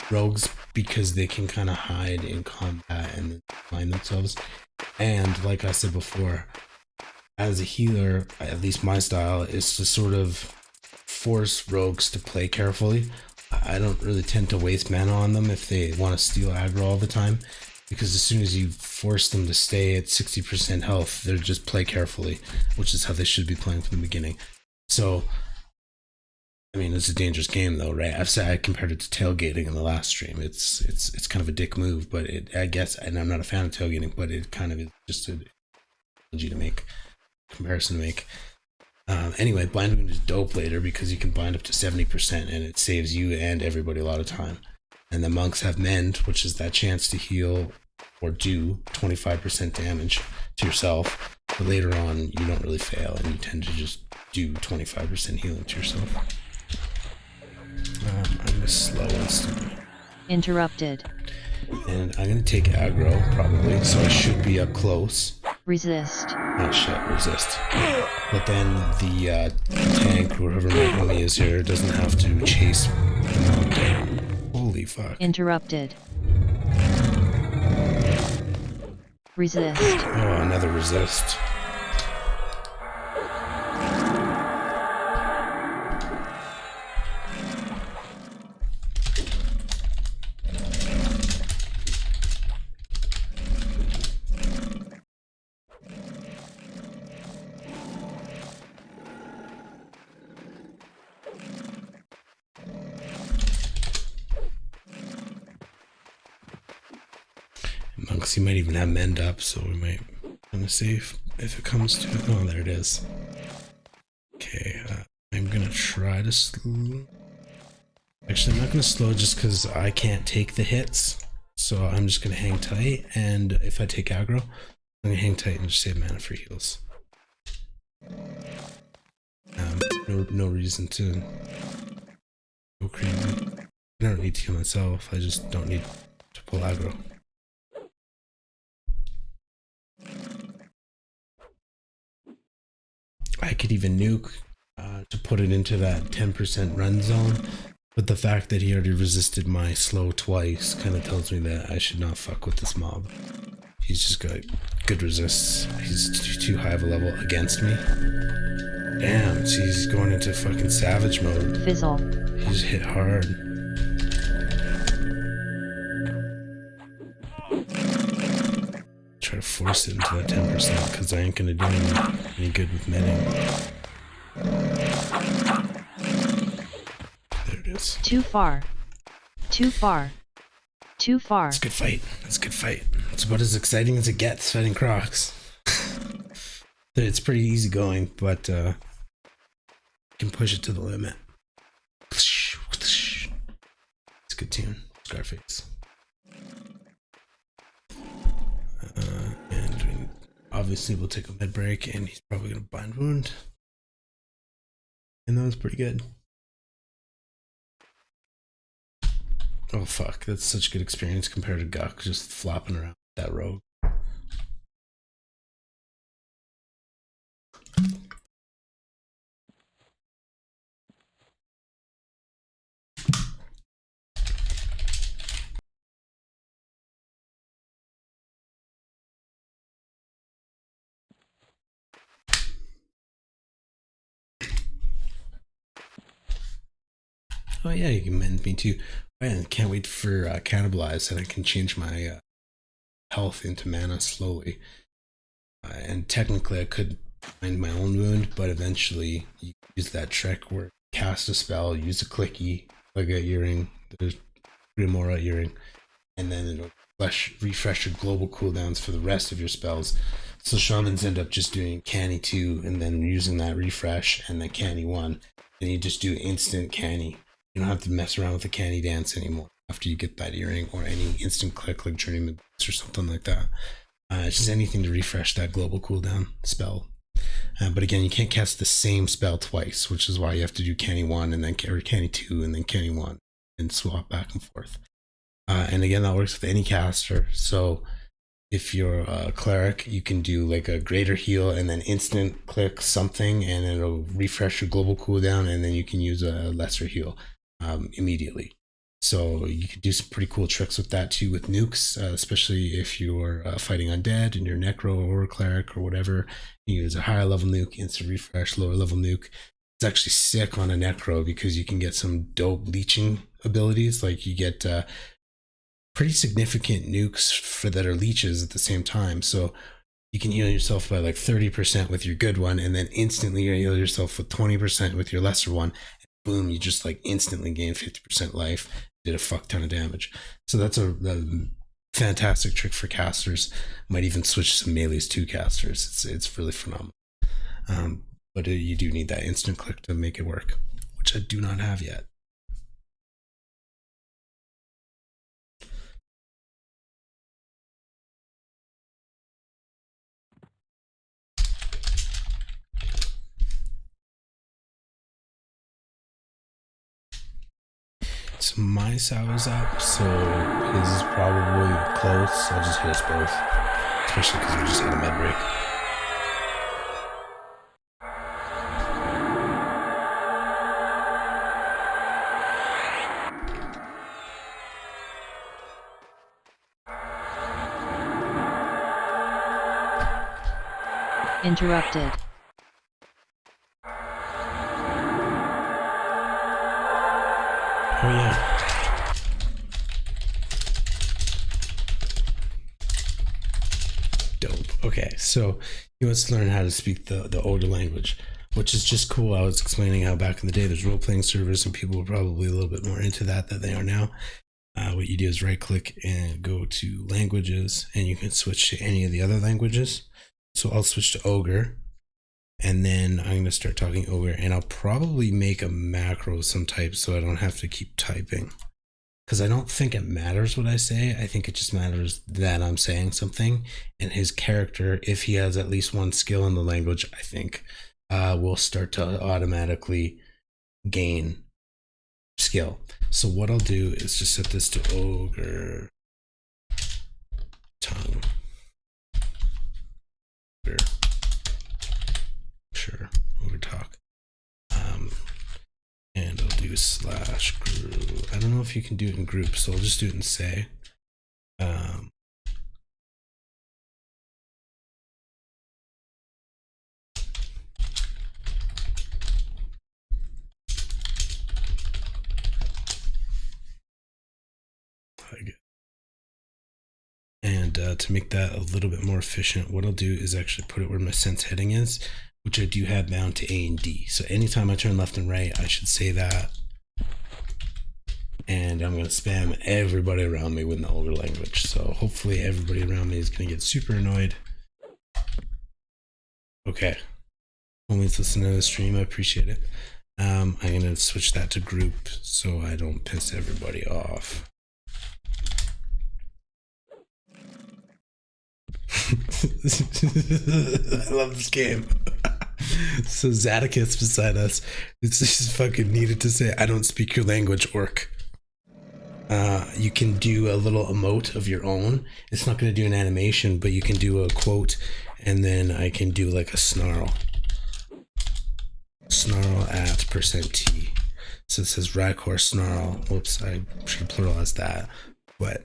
Rogues, because they can kind of hide in combat and then find themselves. And like I said before, as a healer, at least my style is to sort of force rogues to play carefully. I don't really tend to waste mana on them if they want to steal aggro all the time, because as soon as you force them to stay at 60% health, they're just play carefully, which is how they should be playing from the beginning. So, I mean, it's a dangerous game though, right? I've said I compared it to tailgating in the last stream. It's kind of a dick move, but I guess, and I'm not a fan of tailgating, but it kind of is just a comparison to make. Anyway, bind wound is dope later because you can bind up to 70% and it saves you and everybody a lot of time. And the monks have mend, which is that chance to heal or do 25% damage to yourself. But later on, you don't really fail and you tend to just do 25% healing to yourself. I'm going to slow instantly. Interrupted. And I'm going to take aggro, probably, so I should be up close. Resist. Oh shit, resist. But then the tank, or whoever my homie is here, doesn't have to chase the mob down. Holy fuck. Interrupted. Resist. Oh, another resist. Monks, he might even have mend up, so we might kind of save if it comes to it. Oh, there it is. Okay, I'm gonna try to slow. Actually, I'm not gonna slow just because I can't take the hits, so I'm just gonna hang tight. And if I take aggro, I'm gonna hang tight and just save mana for heals. no reason to go crazy. I don't need to kill myself, I just don't need to pull aggro. I could even nuke to put it into that 10% run zone, but the fact that he already resisted my slow twice kind of tells me that I should not fuck with this mob. He's just got good resists. He's too high of a level against me. Damn, see, he's going into fucking savage mode. Fizzle. He's hit hard. Try to force it into that 10% because I ain't gonna do any good with netting. There it is. Too far. Too far. Too far. It's a good fight. It's a good fight. It's about as exciting as it gets fighting Crocs. It's pretty easy going, but you can push it to the limit. It's a good tune. Scarface. And obviously we'll take a mid break, and he's probably gonna bind wound. And that was pretty good. Oh fuck, that's such a good experience compared to Guk just flopping around that rogue. Oh yeah, you can mend me too. Man, can't wait for Cannibalize, and I can change my health into mana slowly. And technically I could find my own wound, but eventually you use that trick where cast a spell, use a clicky, like a earring, there's Remora earring, and then it'll refresh your global cooldowns for the rest of your spells. So shamans end up just doing canny 2 and then using that refresh and then canny 1. And you just do instant canny. You don't have to mess around with the canny dance anymore after you get that earring or any instant click like Journeyman Boots or something like that. It's just anything to refresh that global cooldown spell. But again, you can't cast the same spell twice, which is why you have to do canny 1 and then canny 2 and then canny 1 and swap back and forth. And again, that works with any caster. So if you're a cleric, you can do like a greater heal and then instant click something and it'll refresh your global cooldown, and then you can use a lesser heal immediately. So you could do some pretty cool tricks with that too with nukes, especially if you're fighting undead and you're necro or cleric or whatever. You use a higher level nuke, instant refresh, lower level nuke. It's actually sick on a necro because you can get some dope leeching abilities. Like you get pretty significant nukes that are leeches at the same time. So you can heal yourself by like 30% with your good one, and then instantly you heal yourself with 20% with your lesser one. Boom, you just like instantly gain 50% life, did a fuck ton of damage. So that's a fantastic trick for casters. Might even switch some melees to casters. It's really phenomenal. But you do need that instant click to make it work, which I do not have yet. So my sow is up, so his is probably close. I'll just hit us both, especially because we just had a med break. Interrupted. Oh yeah. Dope. Okay, so he wants to learn how to speak the older language, which is just cool. I was explaining how back in the day there's role-playing servers and people were probably a little bit more into that than they are now. What you do is right click and go to languages, and you can switch to any of the other languages. So I'll switch to Ogre, and then I'm going to start talking Ogre, and I'll probably make a macro of some type so I don't have to keep typing. Because I don't think it matters what I say. I think it just matters that I'm saying something, and his character, if he has at least one skill in the language, I think, will start to automatically gain skill. So what I'll do is just set this to ogre tongue. Sure, ogre talk. And I'll do slash group. I don't know if you can do it in groups, so I'll just do it in say. And to make that a little bit more efficient, what I'll do is actually put it where my sense heading is, which I do have bound to A and D. So anytime I turn left and right, I should say that. And I'm going to spam everybody around me with the older language. So hopefully everybody around me is going to get super annoyed. Okay. Always listen to the stream. I appreciate it. I'm going to switch that to group so I don't piss everybody off. I love this game. So Zadicus beside us, it's just fucking needed to say, I don't speak your language, orc. You can do a little emote of your own. It's not going to do an animation, but you can do a quote, and then I can do like a snarl. Snarl at %t. So it says Raghor snarl. Whoops, I should pluralize that. But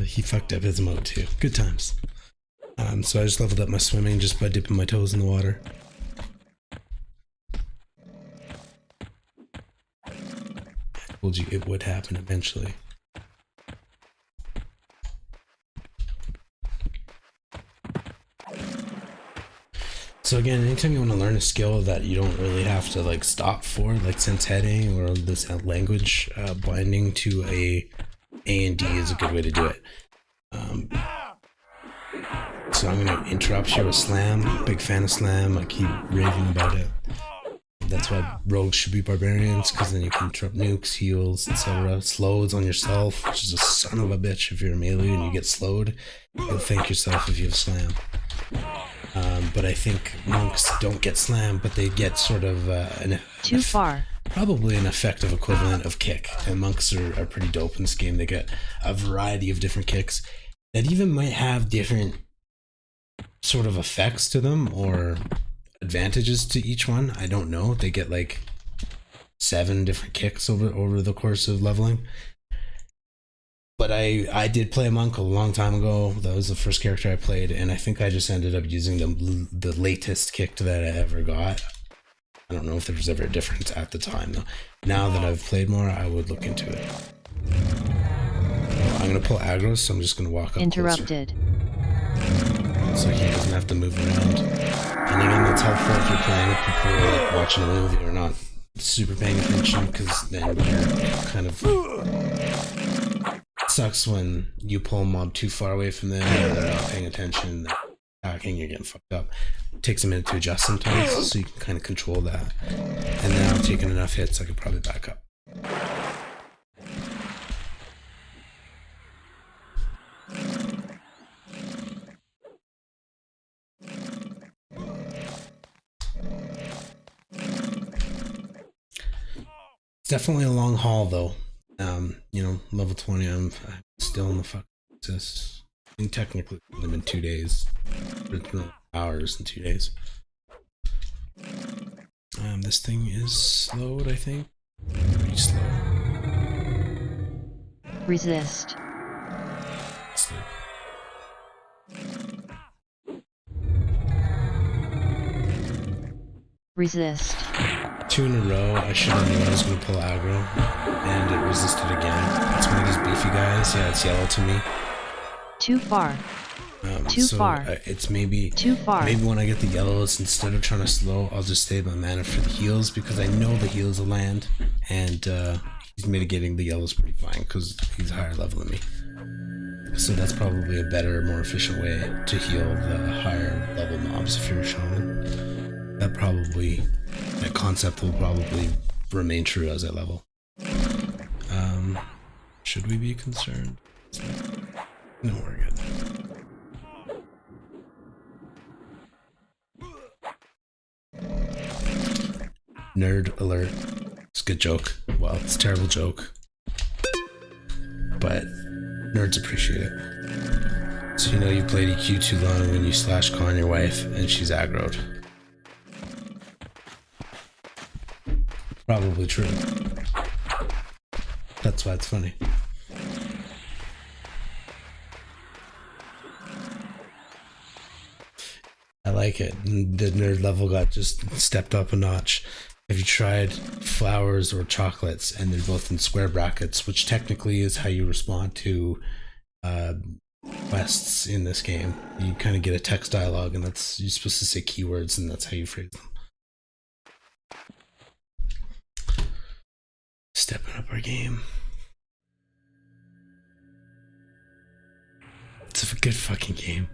he fucked up his emote too. Good times. So I just leveled up my swimming just by dipping my toes in the water. I told you it would happen eventually. So again, anytime you want to learn a skill that you don't really have to like stop for, like sense heading or this language binding to a and D is a good way to do it. So I'm going to interrupt here with Slam. Big fan of Slam. I keep raving about it. That's why rogues should be barbarians, because then you can interrupt nukes, heals, etc. Slows on yourself, which is a son of a bitch if you're a melee and you get slowed. You'll thank yourself if you have Slam. But I think monks don't get Slam, but they get sort of Too far. Probably an effective equivalent of kick. And monks are pretty dope in this game. They get a variety of different kicks that even might have different sort of effects to them or advantages to each one. I don't know. They get like 7 different kicks over the course of leveling. But I did play a monk a long time ago. That was the first character I played, and I think I just ended up using the latest kick that I ever got. I don't know if there was ever a difference at the time though. Now that I've played more, I would look into it. I'm gonna pull aggro, so I'm just gonna walk up Interrupted. Closer, so he doesn't have to move around. And again, that's helpful if you're playing with people who are like watching a movie or not super paying attention, because then you're kind of sucks when you pull a mob too far away from them or they're not paying attention, attacking, you're getting fucked up. It takes a minute to adjust sometimes, so you can kind of control that. And now I've taken enough hits, I could probably back up. It's definitely a long haul though. You know, level 20, I'm still in the fucking Oasis. I think technically it would have been 2 days. But it's been hours and 2 days. This thing is slowed, I think. Pretty slow. Resist. Slow. Resist. 2 in a row, I should have known I was going to pull aggro, and it resisted again. It's one of these beefy guys. Yeah, it's yellow to me. Too far. Too far. It's maybe too far. Maybe when I get the yellows, instead of trying to slow, I'll just save my mana for the heals, because I know the heals will land, and he's mitigating the yellows pretty fine because he's a higher level than me. So that's probably a better, more efficient way to heal the higher level mobs if you're a shaman. That concept will probably remain true as I level. Should we be concerned? No, we're good. Nerd alert. It's a good joke. Well, it's a terrible joke. But nerds appreciate it. So you know you played EQ too long when you slash con your wife and she's aggroed. Probably true. That's why it's funny. I like it. The nerd level got just stepped up a notch. Have you tried flowers or chocolates? And they're both in square brackets, which technically is how you respond to quests in this game. You kind of get a text dialogue, and that's you're supposed to say keywords, and that's how you phrase them. Stepping up our game. It's a good fucking game.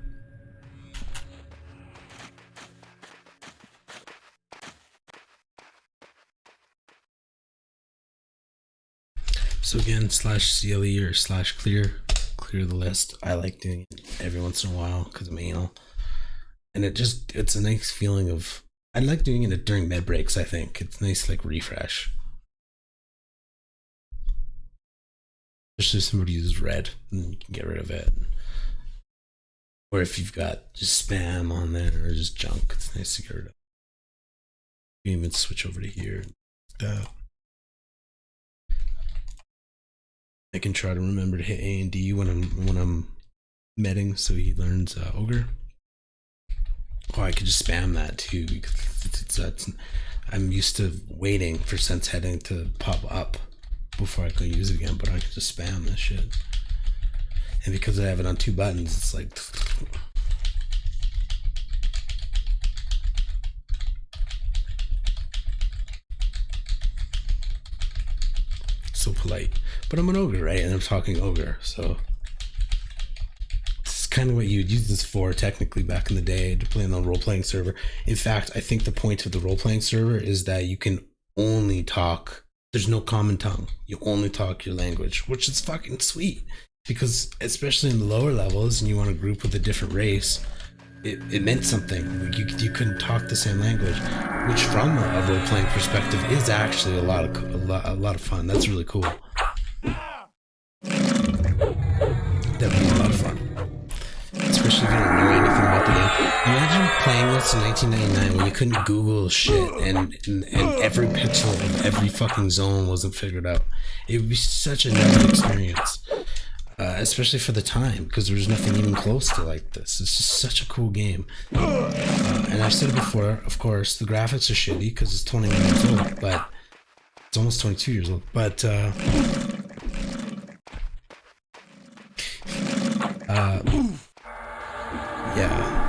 So again, /CLE or /clear the list. I like doing it every once in a while because I'm anal. And it's a nice feeling of, I like doing it during med breaks, I think. It's nice, like, refresh. Especially if somebody uses red, and you can get rid of it. Or if you've got just spam on there or just junk, it's nice to get rid of. You can even switch over to here. I can try to remember to hit A and D when I'm medding, so he learns Ogre. Oh, I could just spam that too because I'm used to waiting for sense heading to pop up before I can use it again, but I could just spam this shit. And because I have it on 2 buttons, it's like so polite. But I'm an ogre, right? And I'm talking ogre, so it's kind of what you'd use this for technically back in the day, to play on the role-playing server. In fact, I think the point of the role-playing server is that you can only talk, there's no common tongue. You only talk your language, which is fucking sweet. Because especially in the lower levels and you want to group with a different race, it meant something. You couldn't talk the same language, which from a role-playing perspective is actually a lot of fun. That's really cool. That would be a lot of fun. Especially if you don't know anything about the game. Imagine playing this in 1999 when you couldn't Google shit and every pixel of every fucking zone wasn't figured out. It would be such a new experience. Especially for the time, because there was nothing even close to like this. It's just such a cool game. And I've said it before, of course, the graphics are shitty because it's 21 years old, but it's almost 22 years old. But yeah,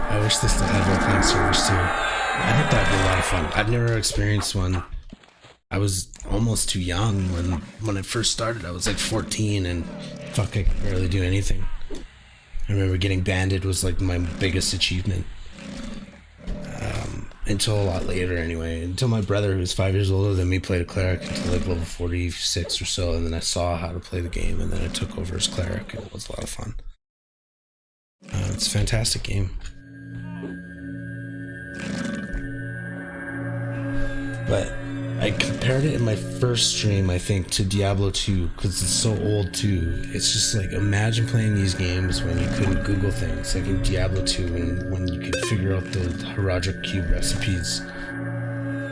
I wish they still had role-playing servers too. I think that'd be a lot of fun. I've never experienced one. I was almost too young when it first started. I was like 14 and fuck, I could barely do anything. I remember getting banded was like my biggest achievement. Until a lot later anyway. Until my brother, who was 5 years older than me, played a cleric until like level 46 or so, and then I saw how to play the game, and then I took over as cleric, and it was a lot of fun. It's a fantastic game. But I compared it in my first stream, I think, to Diablo 2 because it's so old too. It's just like, imagine playing these games when you couldn't Google things, like in Diablo 2, when you could figure out the Heraldric Cube recipes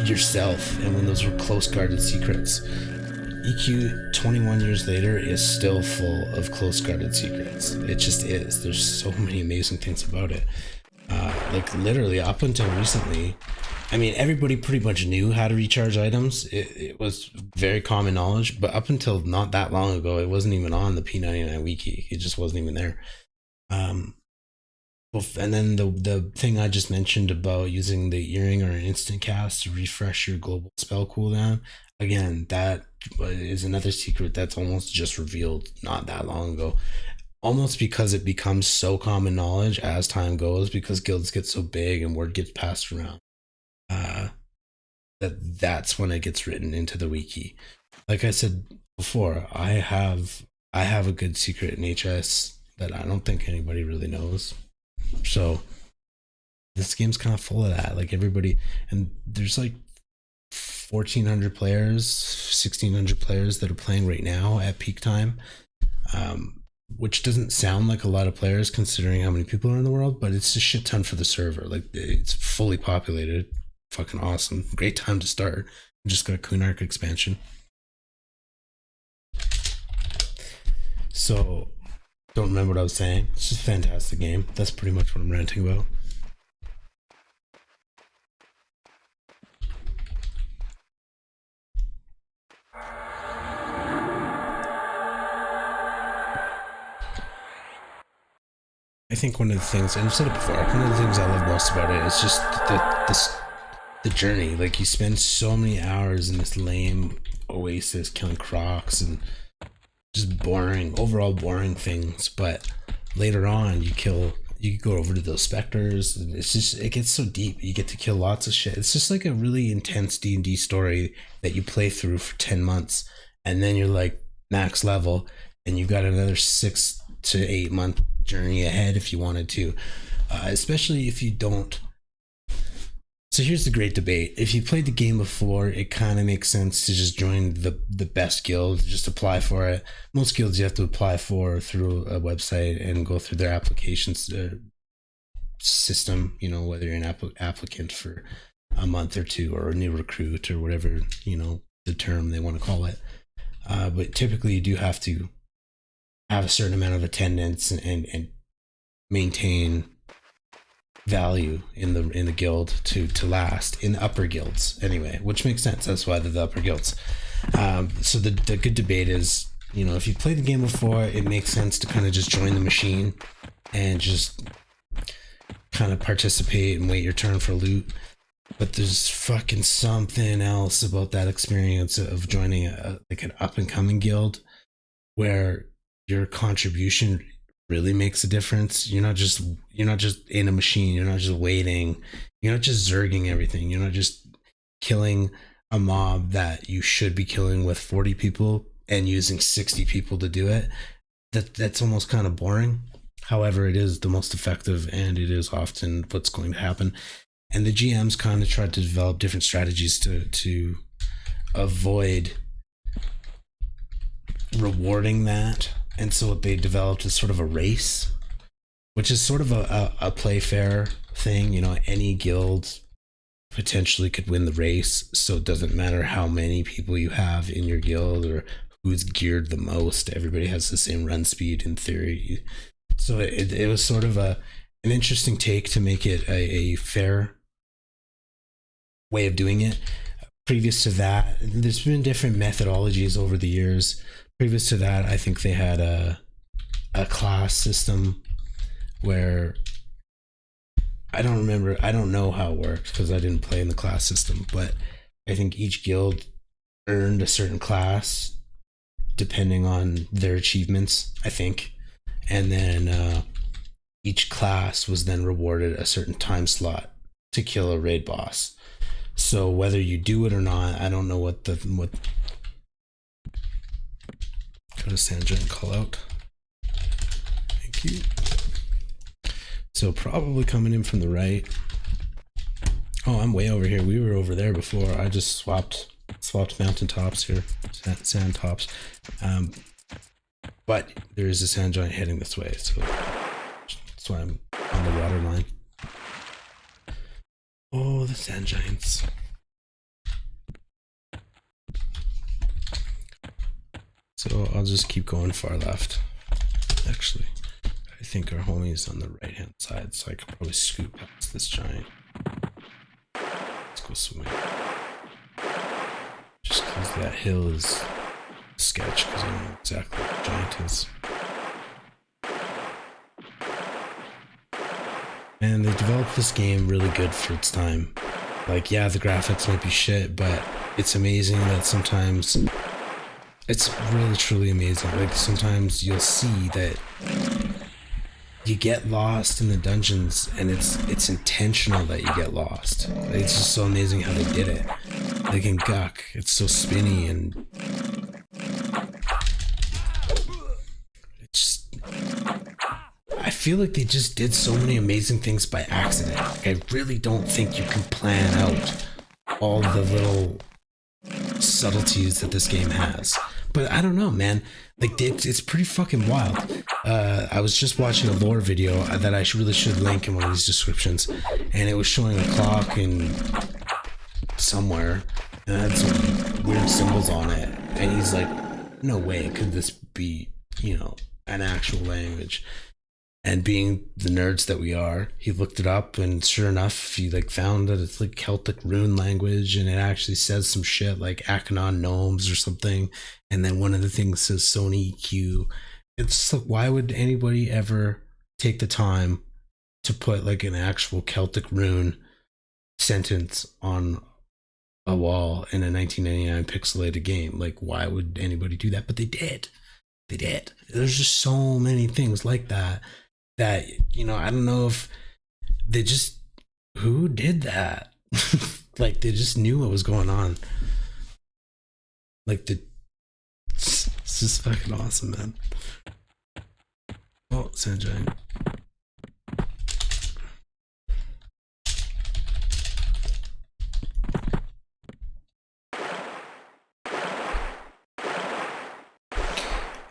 yourself, and when those were close guarded secrets. EQ 21 years later is still full of close guarded secrets. It just is. There's so many amazing things about it. Like literally up until recently, I mean, everybody pretty much knew how to recharge items. It was very common knowledge, but up until not that long ago, it wasn't even on the P99 wiki. It just wasn't even there. And then the thing I just mentioned about using the earring or an instant cast to refresh your global spell cooldown, again, that is another secret that's almost just revealed not that long ago. Almost because it becomes so common knowledge as time goes, because guilds get so big and word gets passed around. That's when it gets written into the wiki. Like I said before, I have a good secret in HS that I don't think anybody really knows. So this game's kind of full of that. Like everybody, and there's like 1,400 players, 1,600 players that are playing right now at peak time, which doesn't sound like a lot of players considering how many people are in the world, but it's a shit ton for the server. Like it's fully populated. Fucking awesome. Great time to start. Just got a Queen Arc expansion. So, don't remember what I was saying. It's just a fantastic game. That's pretty much what I'm ranting about. I think one of the things, and I've said it before, one of the things I love most about it is just the journey. Like you spend so many hours in this lame Oasis killing Crocs and just overall boring things, but later on you go over to those specters, and it gets so deep. You get to kill lots of shit. It's just like a really intense D&D story that you play through for 10 months, and then you're like max level, and you got another 6 to 8 month journey ahead if you wanted to, especially if you don't. So here's the great debate. If you played the game before, it kind of makes sense to just join the best guild, just apply for it. Most guilds you have to apply for through a website and go through their applications system, whether you're an applicant for a month or two or a new recruit or whatever, the term they want to call it. But typically you do have to have a certain amount of attendance and maintain value in the guild to last in upper guilds anyway, which makes sense. That's why they're the upper guilds. So the good debate is, if you played the game before, it makes sense to kind of just join the machine and just kind of participate and wait your turn for loot. But there's fucking something else about that experience of joining like an up and coming guild where your contribution really makes a difference. You're not just in a machine. You're not just waiting. You're not just zerging everything. You're not just killing a mob that you should be killing with 40 people and using 60 people to do it. That's almost kind of boring. However, it is the most effective, and it is often what's going to happen. And the GMs kind of tried to develop different strategies to avoid rewarding that. And so what they developed is sort of a race, which is sort of a play fair thing. Any guild potentially could win the race. So it doesn't matter how many people you have in your guild or who's geared the most. Everybody has the same run speed in theory. So it was sort of an interesting take to make it a fair way of doing it. Previous to that, there's been different methodologies over the years. Previous to that, I think they had a class system where I don't know how it worked because I didn't play in the class system, but I think each guild earned a certain class depending on their achievements, I think. And then each class was then rewarded a certain time slot to kill a raid boss. So whether you do it or not, I don't know what go to Sanja and call out. Thank you. So probably coming in from the right. Oh, I'm way over here. We were over there before. I just swapped mountaintops here, sand tops. But there is a sand giant heading this way, so that's why I'm on the water line. Oh, the sand giants. So I'll just keep going far left. Actually, I think our homie's on the right hand side, so I could probably scoot past this giant. Let's go swimming. Just because that hill is sketch, because I don't know exactly what the giant is. And they developed this game really good for its time. Like, yeah, the graphics might be shit, but it's amazing that sometimes it's really truly amazing. Like, sometimes you'll see that you get lost in the dungeons, and it's intentional that you get lost. Like, it's just so amazing how they did it. Like in Guck, it's so spinny, and it's just, feel like they just did so many amazing things by accident. Like, I really don't think you can plan out all the little subtleties that this game has. But I don't know, man. Like, it's pretty fucking wild. I was just watching a lore video that I really should link in one of these descriptions, and it was showing a clock in somewhere, and it had some weird symbols on it. And he's like, no way could this be, an actual language. And being the nerds that we are, he looked it up, and sure enough, he found that it's like Celtic rune language, and it actually says some shit like Akanon gnomes or something. And then one of the things says Sony EQ. It's like, why would anybody ever take the time to put like an actual Celtic rune sentence on a wall in a 1999 pixelated game? Like, why would anybody do that? But they did. They did. There's just so many things like that. I don't know if they just, who did that? Like, they just knew what was going on. Like, it's just fucking awesome, man. Oh, sand giant.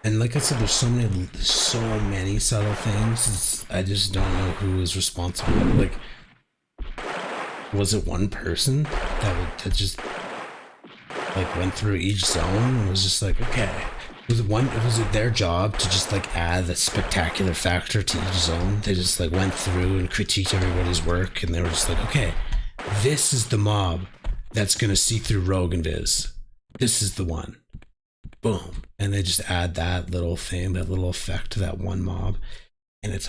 And like I said, there's so many subtle things. I just don't know who is responsible. Like, was it one person that just went through each zone and was just like, okay, was it their job to just add the spectacular factor to each zone? They just went through and critiqued everybody's work, and they were just like, okay, this is the mob that's gonna see through Rogue and Viz. This is the one. Boom. And they just add that little thing, that little effect to that one mob, and it's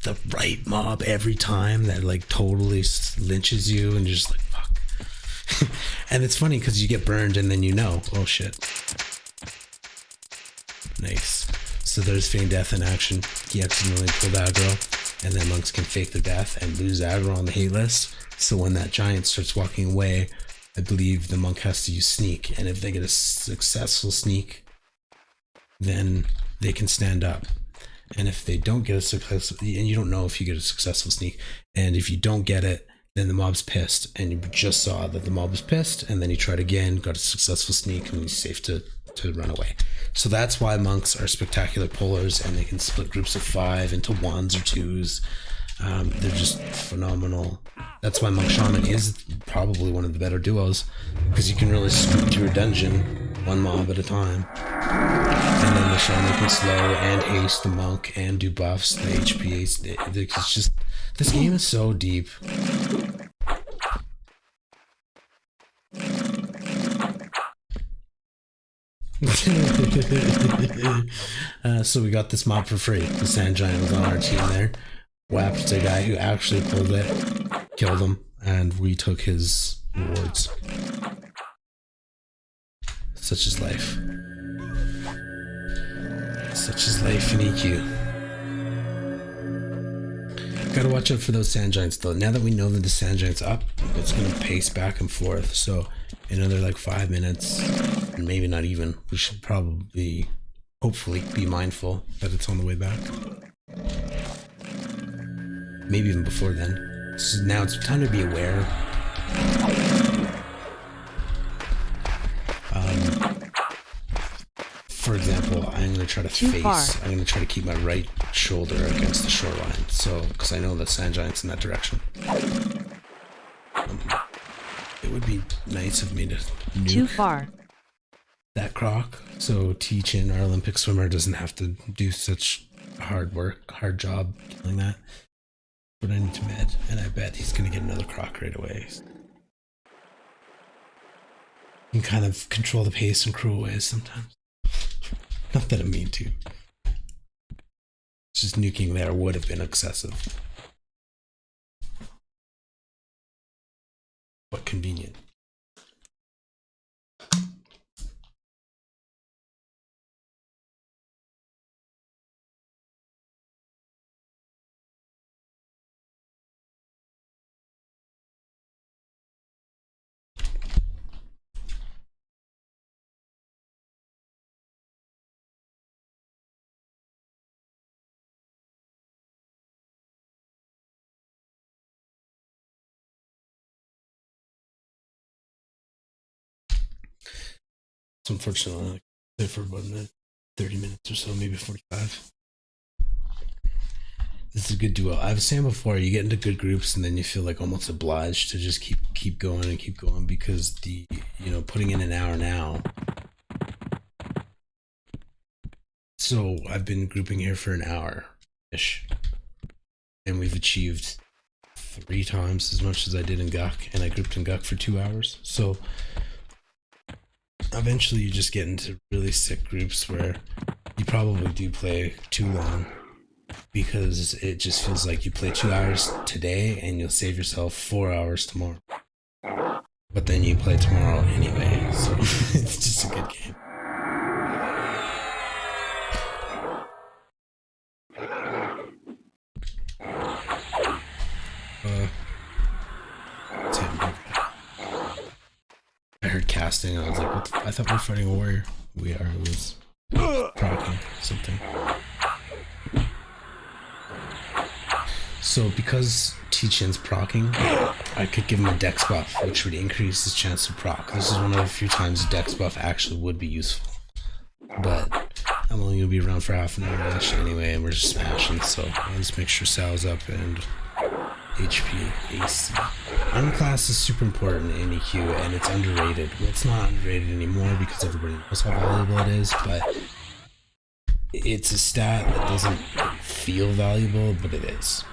the right mob every time that totally lynches you, and you're just like, fuck. And it's funny because you get burned and then oh shit. Nice. So there's feign death in action. He accidentally pulled aggro, and then monks can fake their death and lose aggro on the hate list. So when that giant starts walking away, I believe the monk has to use sneak, and if they get a successful sneak, then they can stand up. And if they don't get a successful, and you don't know if you get a successful sneak, and if you don't get it, then the mob's pissed, and you just saw that the mob was pissed, and then he tried again, got a successful sneak, and he's safe to run away. So that's why monks are spectacular pullers, and they can split groups of 5 into 1s or 2s. They're just phenomenal. That's why Monk Shaman is probably one of the better duos, because you can really scoop through a dungeon one mob at a time. And then the Shaman can slow and haste the monk and do buffs, the HP. It's just, this game is so deep. So we got this mob for free. The Sand Giant was on our team there. Whapped a guy who actually pulled it, killed him, and we took his rewards. Such is life. Such is life in EQ. Gotta watch out for those Sand Giants though. Now that we know that the Sand Giant's up, it's gonna pace back and forth. So in another 5 minutes, and maybe not even, we should probably, hopefully, be mindful that it's on the way back. Maybe even before then. So now it's time to be aware. For example, I'm going to try to I'm going to try to keep my right shoulder against the shoreline. So, because I know the Sand Giant's in that direction. It would be nice of me to nuke that Croc, so T-Chin, our Olympic swimmer, doesn't have to do such hard job killing that. But I need to med, and I bet he's going to get another Croc right away. You can kind of control the pace in cruel ways sometimes. Not that I mean to. It's just nuking there would have been excessive. But convenient. So unfortunately, I play for about 30 minutes or so, maybe 45. This is a good duo. I was saying before, you get into good groups and then you feel like almost obliged to just keep going and keep going, because the putting in an hour now. So I've been grouping here for an hour ish, and we've achieved 3 times as much as I did in Guk, and I grouped in Guk for 2 hours. So eventually you just get into really sick groups where you probably do play too long, because it just feels like you play 2 hours today and you'll save yourself 4 hours tomorrow. But then you play tomorrow anyway, so it's just a good game. I heard casting, I was like, what I thought we were fighting a warrior. We are. It was procking something. So because T-Chin's procking, I could give him a dex buff, which would increase his chance to proc. This is one of the few times a dex buff actually would be useful. But I'm only going to be around for half an hour anyway, and we're just smashing, so I'll just make sure Sal's up and HP, AC. Armor class is super important in EQ, and it's underrated. Well, it's not underrated anymore because everybody knows how valuable it is, but it's a stat that doesn't feel valuable, but it is.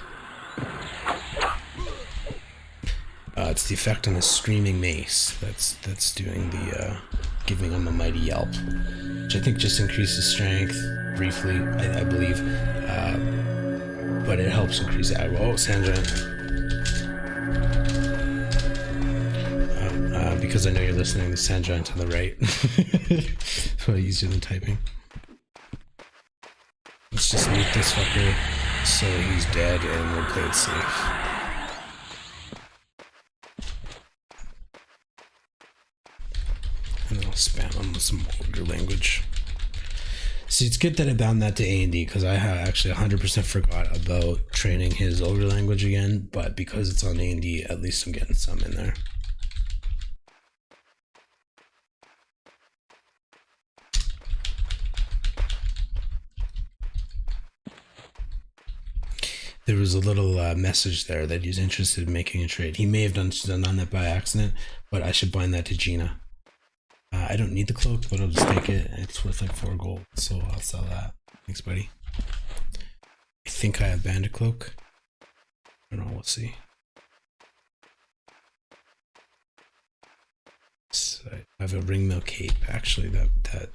It's the effect on the streaming mace that's doing the giving him a mighty yelp, which I think just increases strength briefly, I believe, but it helps increase aggro. Oh, Sandra. Because I know you're listening, the sand giant on the right. It's probably easier than typing. Let's just loot this fucker so he's dead and we'll play it safe. And then I'll spam him with some older language. See, it's good that I bound that to A&D, because I actually 100% forgot about training his older language again, but because it's on A&D, at least I'm getting some in there. There was a little message there that he's interested in making a trade. He may have done that by accident, but I should bind that to Gina. I don't need the cloak, but I'll just take it. It's worth like 4 gold, so I'll sell that. Thanks, buddy. I think I have bandit cloak. I don't know, we'll see. So I have a ringmail cape, actually, that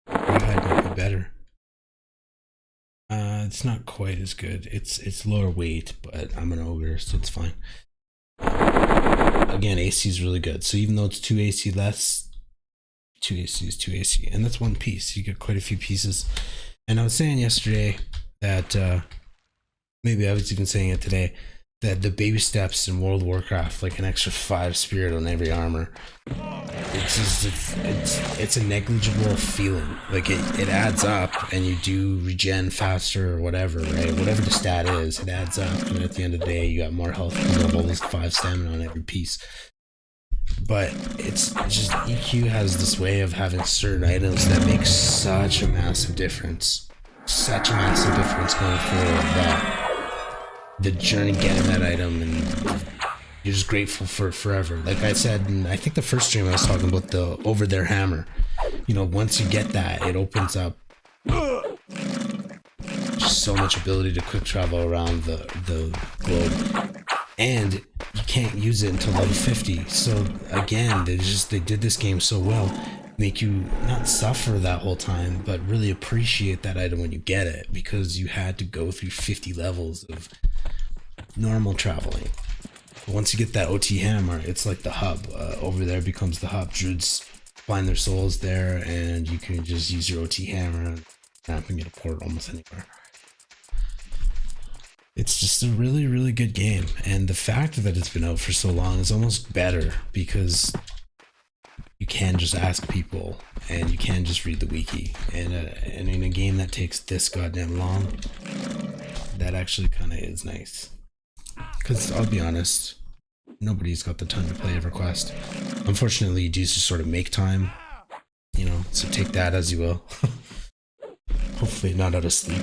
rawhide might be better. It's not quite as good. It's lower weight, but I'm an ogre, so it's fine. Again, AC is really good. So even though it's 2 AC less, 2 AC is 2 AC, and that's 1 piece. You get quite a few pieces. And I was saying yesterday that maybe I was even saying it today, that the baby steps in World of Warcraft, like an extra 5 spirit on every armor, it's a negligible feeling. Like it adds up, and you do regen faster or whatever, right? Whatever the stat is, it adds up, and at the end of the day you got more health because you have all these 5 stamina on every piece. But it's just, EQ has this way of having certain items that make such a massive difference going forward, that the journey getting that item, and you're just grateful for it forever. Like I said, and I think the first stream I was talking about the over there hammer. You know, once you get that, it opens up just so much ability to quick travel around the globe, and you can't use it until level 50. So again, they did this game so well, make you not suffer that whole time, but really appreciate that item when you get it, because you had to go through 50 levels of normal traveling. But once you get that OT hammer, it's like the hub. Over there becomes the hub. Druids find their souls there, and you can just use your OT hammer and snap and get a port almost anywhere. It's just a really, really good game, and the fact that it's been out for so long is almost better, because you can just ask people, and you can just read the wiki, and in a game that takes this goddamn long, that actually kind of is nice. Because I'll be honest, nobody's got the time to play Everquest. Unfortunately, you do just sort of make time, you know, so take that as you will. Hopefully not out of sleep.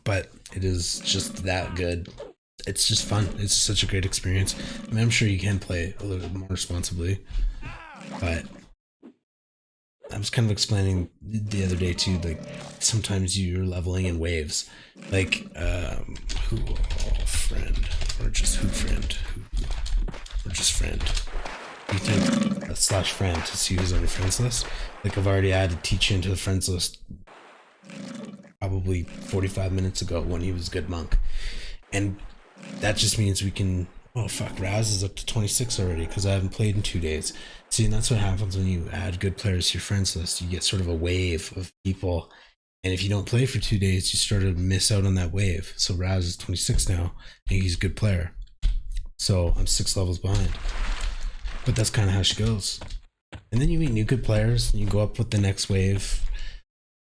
But it is just that good. It's just fun. It's such a great experience. I mean, I'm sure you can play a little bit more responsibly, but I was kind of explaining the other day too, like sometimes you're leveling in waves, like who friend or just who friend or just friend. You think / friend to see who's on your friends list. Like I've already added Teach into the friends list probably 45 minutes ago when he was a good monk, and that just means we can. Oh fuck, Raz is up to 26 already because I haven't played in 2 days. See, and that's what happens when you add good players to your friends list. You get sort of a wave of people, and if you don't play for 2 days, you sort of miss out on that wave. So Raz is 26 now, and he's a good player. So I'm 6 levels behind. But that's kind of how she goes. And then you meet new good players, and you go up with the next wave.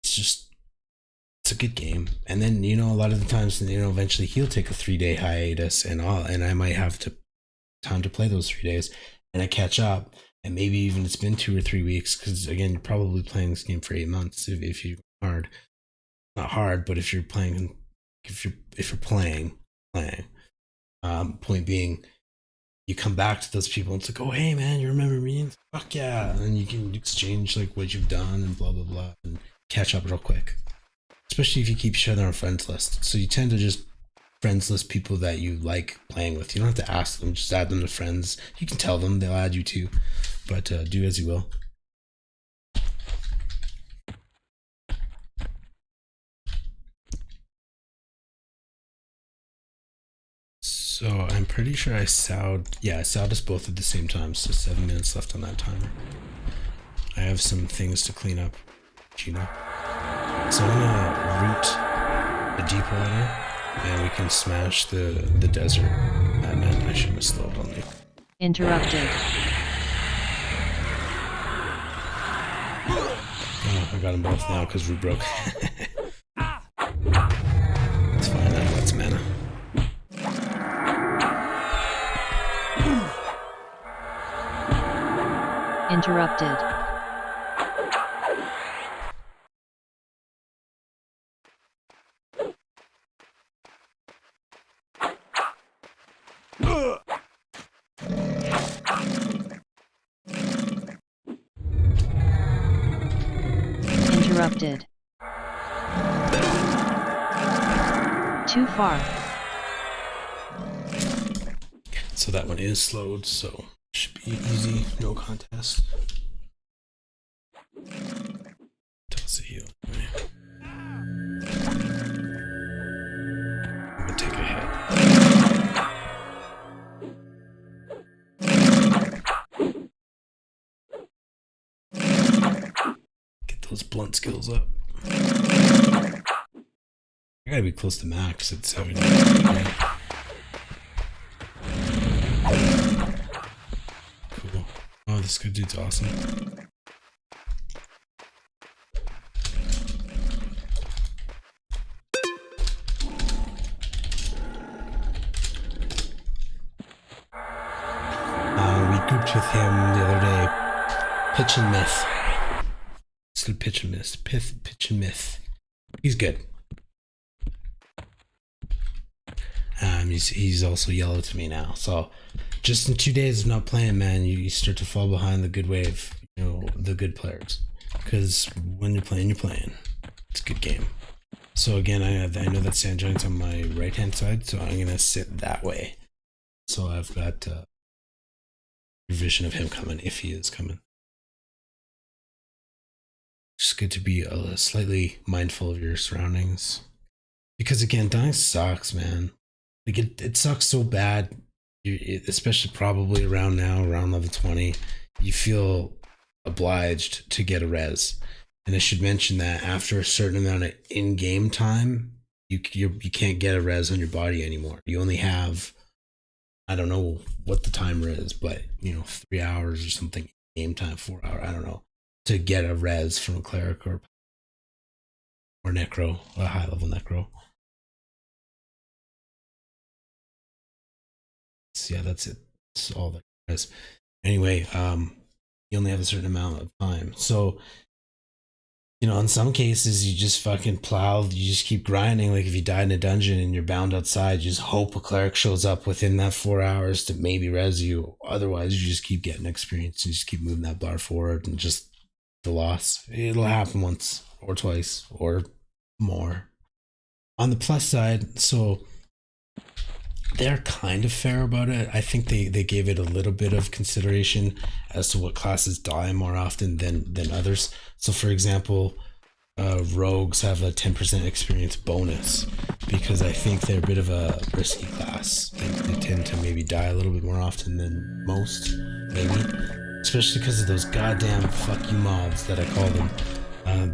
It's a good game. And then, you know, a lot of the times, you know, eventually he'll take a 3-day hiatus and I might have time to play those 3 days, and I catch up, and maybe even it's been 2 or 3 weeks, because again, you're probably playing this game for 8 months if you're hard. Not hard, but if you're playing, if you're playing. Point being, you come back to those people and it's like, oh hey man, you remember me? Fuck yeah. And then you can exchange like what you've done and blah blah blah and catch up real quick. Especially if you keep each other on friends list. So you tend to just friends list people that you like playing with. You don't have to ask them, just add them to friends. You can tell them, they'll add you too. But do as you will. So I'm pretty sure I sowed us both at the same time, so 7 minutes left on that timer. I have some things to clean up, you know. So I'm gonna root a deep water, and we can smash the desert. And then I shouldn't have slowed on you. Interrupted. Oh, I got them both now because we broke. It's fine, I have lots of mana. Interrupted. Interrupted. Too far. So that one is slowed, so should be easy, no contest. Toss a heal. Right. I'm gonna take a hit. Get those blunt skills up. I gotta be close to max at 70. Cool. Oh, this good dude's awesome. We grouped with him the other day. Pitch and Myth. Still Pitch and Myth. Pitch and Myth. He's good. He's also yellow to me now. So just in 2 days of not playing, man, you start to fall behind the good wave, you know, the good players. Because when you're playing, it's a good game. So again, I know that Sand Giant's on my right hand side, so I'm gonna sit that way. So I've got vision of him coming, if he is coming. Just good to be slightly mindful of your surroundings. Because again, dying sucks, man. Like it sucks so bad, especially probably around now, around level 20, you feel obliged to get a res. And I should mention that after a certain amount of in-game time, you can't get a res on your body anymore. You only have, I don't know what the timer is, but you know, 3 hours or something, game time, 4 hours, I don't know, to get a res from a cleric or necro, a high level necro. Yeah, that's it. That's all that is. Anyway, you only have a certain amount of time. So, you know, in some cases, you just fucking plow, you just keep grinding. Like if you die in a dungeon and you're bound outside, you just hope a cleric shows up within that 4 hours to maybe res you. Otherwise, you just keep getting experience and just keep moving that bar forward and just the loss. It'll happen once or twice or more. On the plus side, so they're kind of fair about it. I think they gave it a little bit of consideration as to what classes die more often than others. So for example, rogues have a 10% experience bonus because I think they're a bit of a risky class. They tend to maybe die a little bit more often than most, maybe. Especially because of those goddamn fuck you mobs that I call them.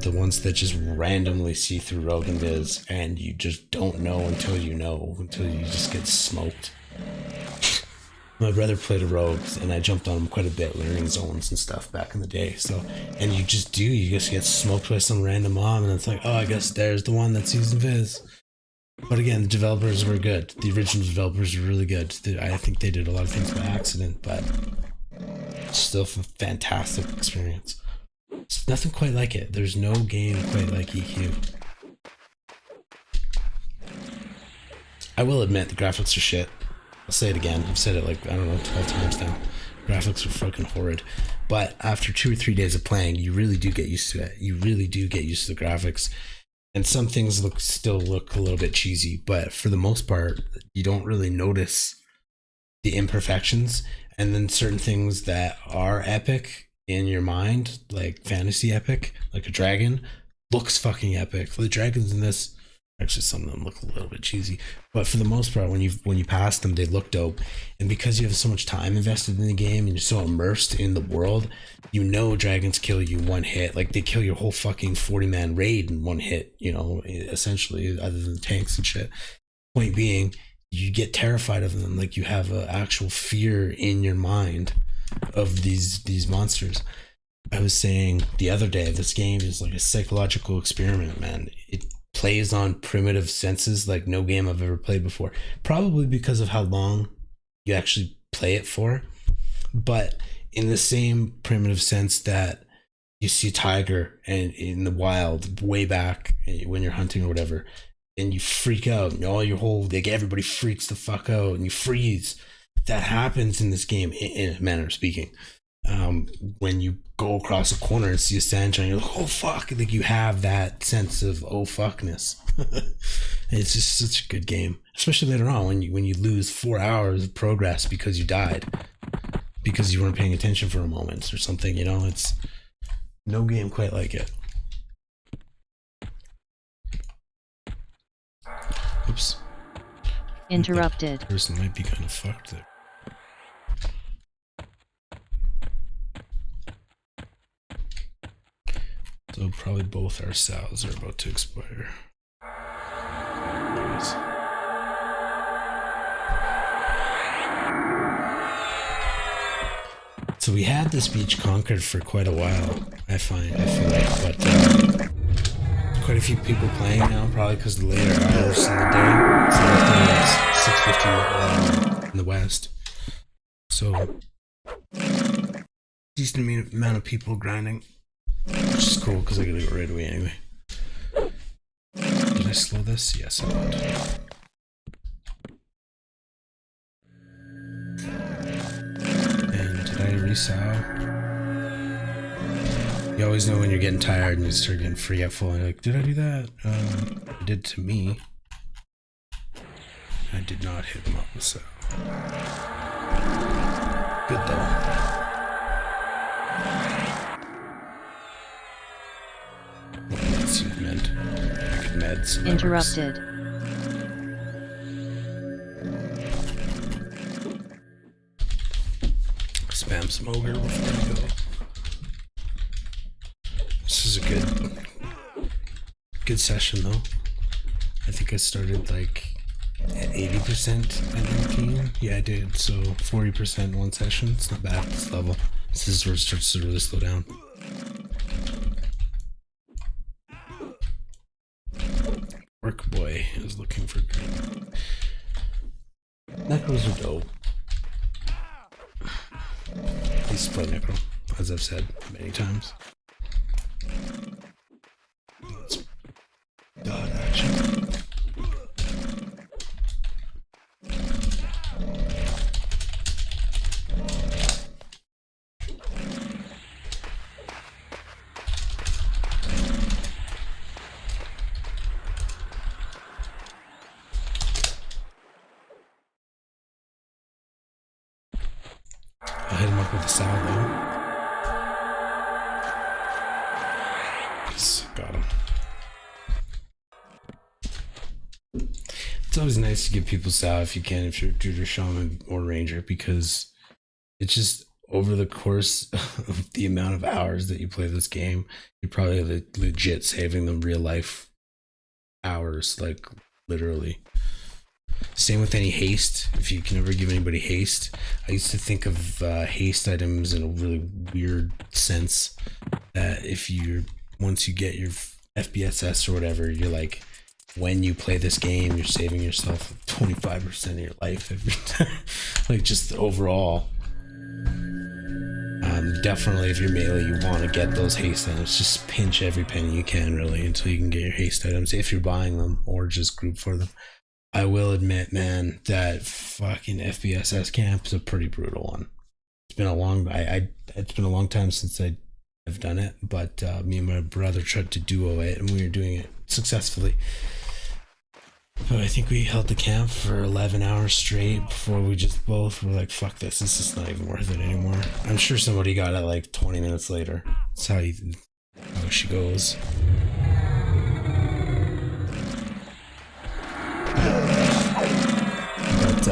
The ones that just randomly see through rogue and viz, and you just don't know until you just get smoked. My brother played a rogue, and I jumped on him quite a bit, learning zones and stuff back in the day. So, and you just get smoked by some random mob, and it's like, oh, I guess there's the one that sees the viz. But again, the developers were good. The original developers were really good. I think they did a lot of things by accident, but still a fantastic experience. It's nothing quite like it. There's no game quite like EQ. I will admit the graphics are shit. I'll say it again. I've said it like, I don't know, 12 times now. Graphics are fucking horrid. But after 2 or 3 days of playing, you really do get used to it. You really do get used to the graphics. And some things still look a little bit cheesy, but for the most part, you don't really notice the imperfections. And then certain things that are epic in your mind, like fantasy epic, like a dragon, looks fucking epic. The dragons in this, actually some of them look a little bit cheesy, but for the most part, when you pass them, they look dope. And because you have so much time invested in the game and you're so immersed in the world, you know dragons kill you one hit. Like they kill your whole fucking 40-man raid in one hit, you know, essentially, other than tanks and shit. Point being, you get terrified of them. Like you have an actual fear in your mind of these monsters. I was saying the other day, this game is like a psychological experiment, man. It plays on primitive senses like no game I've ever played before. Probably because of how long you actually play it for. But in the same primitive sense that you see a tiger and in the wild way back when you're hunting or whatever, and you freak out and all your whole, like everybody freaks the fuck out and you freeze. That happens in this game in a manner of speaking. When you go across a corner and see a sand giant, you're like, oh fuck, like you have that sense of oh fuckness. It's just such a good game, especially later on when you lose 4 hours of progress because you died, because you weren't paying attention for a moment or something. You know, it's no game quite like it. Oops. Interrupted. That person might be kind of fucked there. So probably both our sales are about to expire. So we had this beach conquered for quite a while, I feel like, but quite a few people playing now, probably because of the later hours in the day. So it's 6:50 in the west. So decent amount of people grinding, which is cool because I gotta go right away anyway. Did I slow this? Yes, I did. And did I resow? You always know when you're getting tired and you start getting forgetful and you're like, did I do that? I did to me. I did not hit him up with so. Good though. What meds you meant? Meds. Interrupted. Spam some ogre before we go. This is a good session though. I think I started like at 80% at 19. Yeah, I did. So 40% one session. It's not bad at this level. This is where it starts to really slow down. Work boy is looking for green. Necros are dope. used to play Necro, as I've said many times. It's God action. I'll hit him up with a salve though. Yes, got him. It's always nice to give people salve if you can, if you're Druid or Shaman or Ranger, because it's just over the course of the amount of hours that you play this game, you're probably legit saving them real life hours, like literally. Same with any haste. If you can ever give anybody haste, I used to think of haste items in a really weird sense. That if you're once you get your FBSS or whatever, you're like, when you play this game, you're saving yourself 25% of your life every time. Like just overall. Definitely, if you're melee, you want to get those haste items. Just pinch every penny you can, really, until you can get your haste items if you're buying them or just group for them. I will admit, man, that fucking FBSS camp is a pretty brutal one. It's been a long, it's been a long time since I've done it, but me and my brother tried to duo it, and we were doing it successfully. But I think we held the camp for 11 hours straight before we just both were like, fuck this is not even worth it anymore. I'm sure somebody got it like 20 minutes later. That's how she goes. But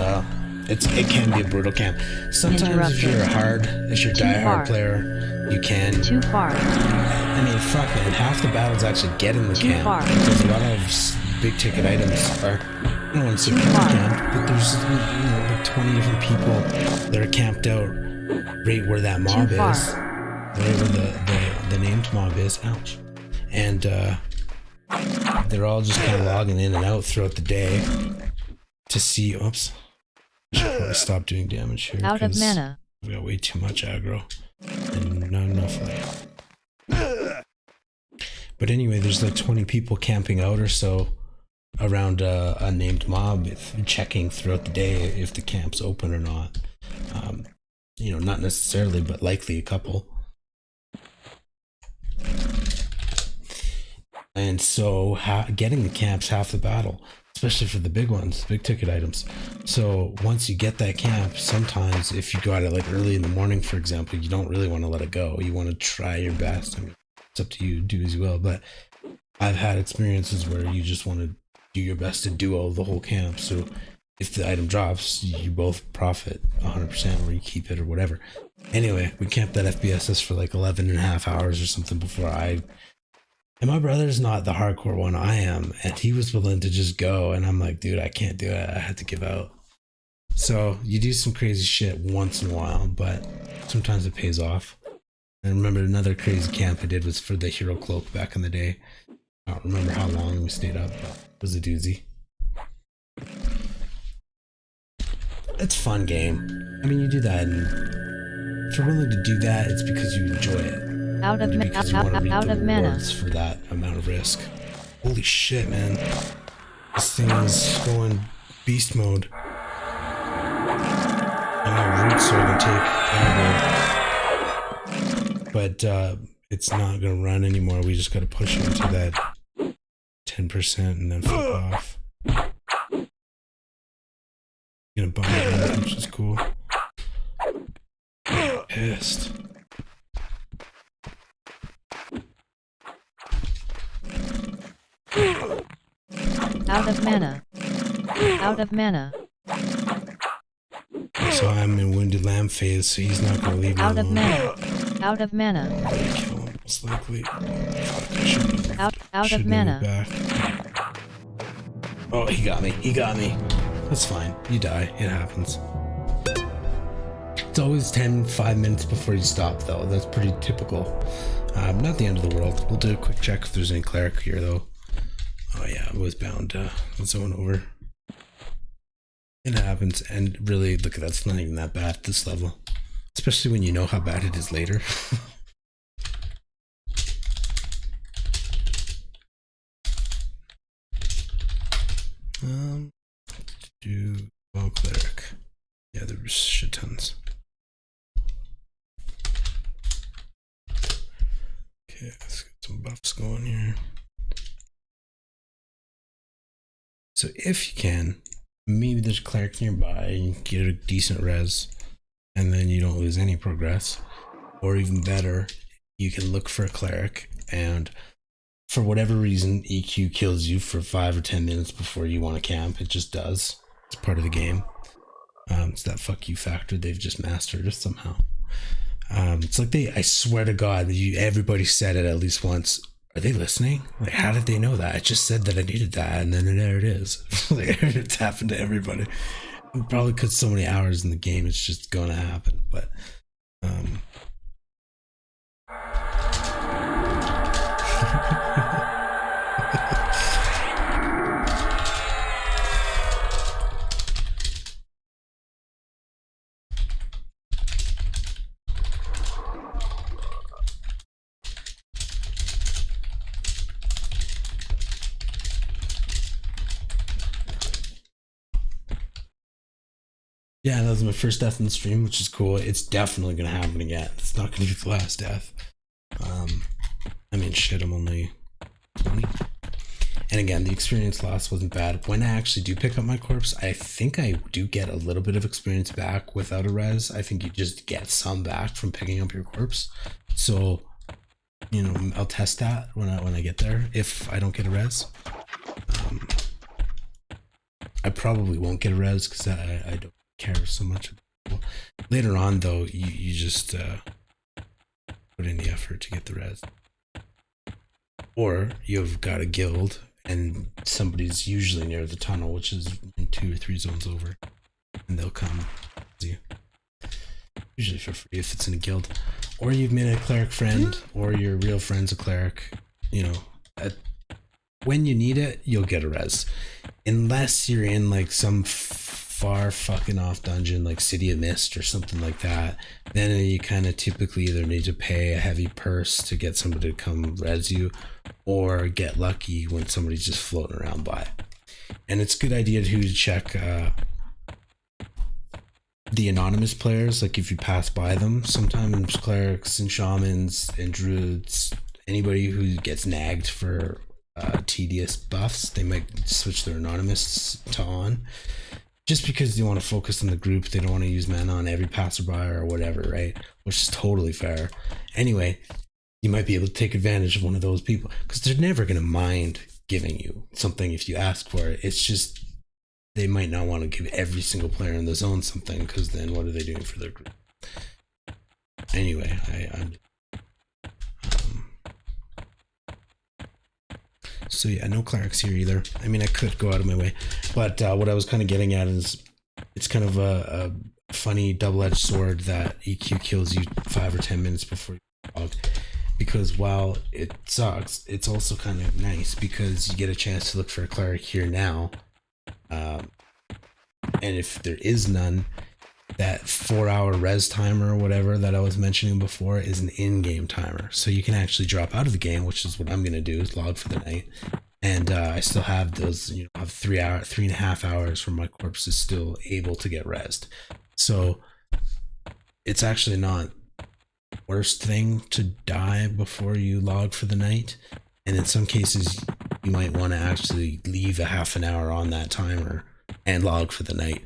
it can be a brutal camp. Sometimes if you're a die-hard player, you can. Too far. I mean, fuck, man. Half the battle's actually getting the camp. Far. Because a lot of big ticket items are, I don't want to say camped, but there's like 20 different people that are camped out right where that mob is, right where the named mob is. Ouch. And they're all just kind of logging in and out throughout the day to see. Oops. I should probably stop doing damage here. Out of mana. I've got way too much aggro and not enough life. But anyway, there's like 20 people camping out or so around a named mob, checking throughout the day if the camp's open or not. Not necessarily, but likely a couple. And so getting the camp's half the battle, especially for the big ones, big ticket items. So once you get that camp, sometimes if you got it like early in the morning, for example, you don't really want to let it go. You want to try your best. I mean, it's up to you, do as you will. But I've had experiences where you just want to do your best to duo the whole camp. So if the item drops, you both profit 100%, or you keep it or whatever. Anyway, we camped that FBSS for like 11 and a half hours or something before and my brother's not the hardcore one, I am, and he was willing to just go, and I'm like, dude, I can't do it, I had to give out. So you do some crazy shit once in a while, but sometimes it pays off. And I remember another crazy camp I did was for the hero cloak back in the day. I don't remember how long we stayed up, but it was a doozy. It's a fun game. I mean, you do that, and if you're willing to do that, it's because you enjoy it. Out of mana. For that amount of risk. Holy shit, man. This thing is going beast mode. And my roots are gonna take aggro. But it's not gonna run anymore. We just gotta push it into that 10% and then flip off. Gonna bump it, which is cool. Pissed. Out of mana. Out of mana. So I'm in Wounded Lamb phase, so he's not gonna leave me alone. Out of mana. Out of mana. I'm gonna kill him, most likely. Fuck, I shouldn't have Out of mana. Back. Oh, he got me. He got me. That's fine. You die. It happens. It's always 5 minutes before you stop, though. That's pretty typical. Not the end of the world. We'll do a quick check if there's any cleric here, though. Oh yeah, I was bound to zone over. It happens, and really, look at that, it's not even that bad at this level. especially when you know how bad it is later. Do well cleric. Yeah, there's shit tons. Okay, let's get some buffs going here. So if you can, maybe there's a cleric nearby and you get a decent res, and then you don't lose any progress. Or even better, you can look for a cleric, and for whatever reason, EQ kills you for 5 or 10 minutes before you want to camp. It just does. It's part of the game. It's that fuck you factor they've just mastered somehow. It's like I swear to God, everybody said it at least once. Are they listening? Like, how did they know that? I just said that I needed that, and then there it is. Like, it's happened to everybody. Probably because so many hours in the game, it's just going to happen. But yeah, that was my first death in the stream, which is cool. It's definitely going to happen again. It's not going to be the last death. I mean, shit, I'm only 20. And again, the experience loss wasn't bad. When I actually do pick up my corpse, I think I do get a little bit of experience back without a res. I think you just get some back from picking up your corpse. So, you know, I'll test that when I get there if I don't get a res. I probably won't get a res because I don't care so much. Later on, though, you just put in the effort to get the res. Or you've got a guild and somebody's usually near the tunnel, which is in 2 or 3 zones over, and they'll come to you. Usually for free if it's in a guild. Or you've made a cleric friend, or your real friend's a cleric. You know, when you need it, you'll get a res. Unless you're in like some far fucking off dungeon like City of Mist or something like that, then you kind of typically either need to pay a heavy purse to get somebody to come res you, or get lucky when somebody's just floating around by. And it's a good idea to check the anonymous players, like if you pass by them. Sometimes clerics and shamans and druids, anybody who gets nagged for tedious buffs, they might switch their anonymous to on, just because they want to focus on the group. They don't want to use mana on every passerby or whatever, right? Which is totally fair. Anyway, you might be able to take advantage of one of those people, because they're never going to mind giving you something if you ask for it. It's just they might not want to give every single player in the zone something, because then what are they doing for their group? Anyway, so yeah, no clerics here either. I mean, I could go out of my way, but what I was kind of getting at is it's kind of a funny double-edged sword that EQ kills you 5 or 10 minutes before you log. Because while it sucks, it's also kind of nice because you get a chance to look for a cleric here now. And if there is none, that 4-hour res timer or whatever that I was mentioning before is an in-game timer. So you can actually drop out of the game, which is what I'm going to do, is log for the night. And I still have those, you know, I have 3.5 hours where my corpse is still able to get resed. So it's actually not worst thing to die before you log for the night. And in some cases you might want to actually leave a half an hour on that timer and log for the night.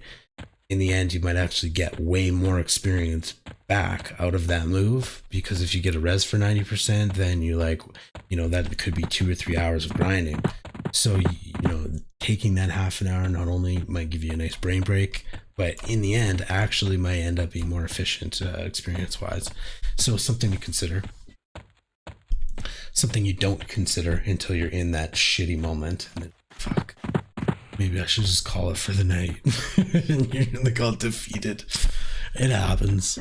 In the end, you might actually get way more experience back out of that move, because if you get a res for 90%, then you like, you know, that could be 2 or 3 hours of grinding. So, you know, taking that half an hour not only might give you a nice brain break, but in the end actually might end up being more efficient experience wise. So something to consider. Something you don't consider until you're in that shitty moment. And then, fuck, maybe I should just call it for the night. And you're gonna call it defeated. It happens.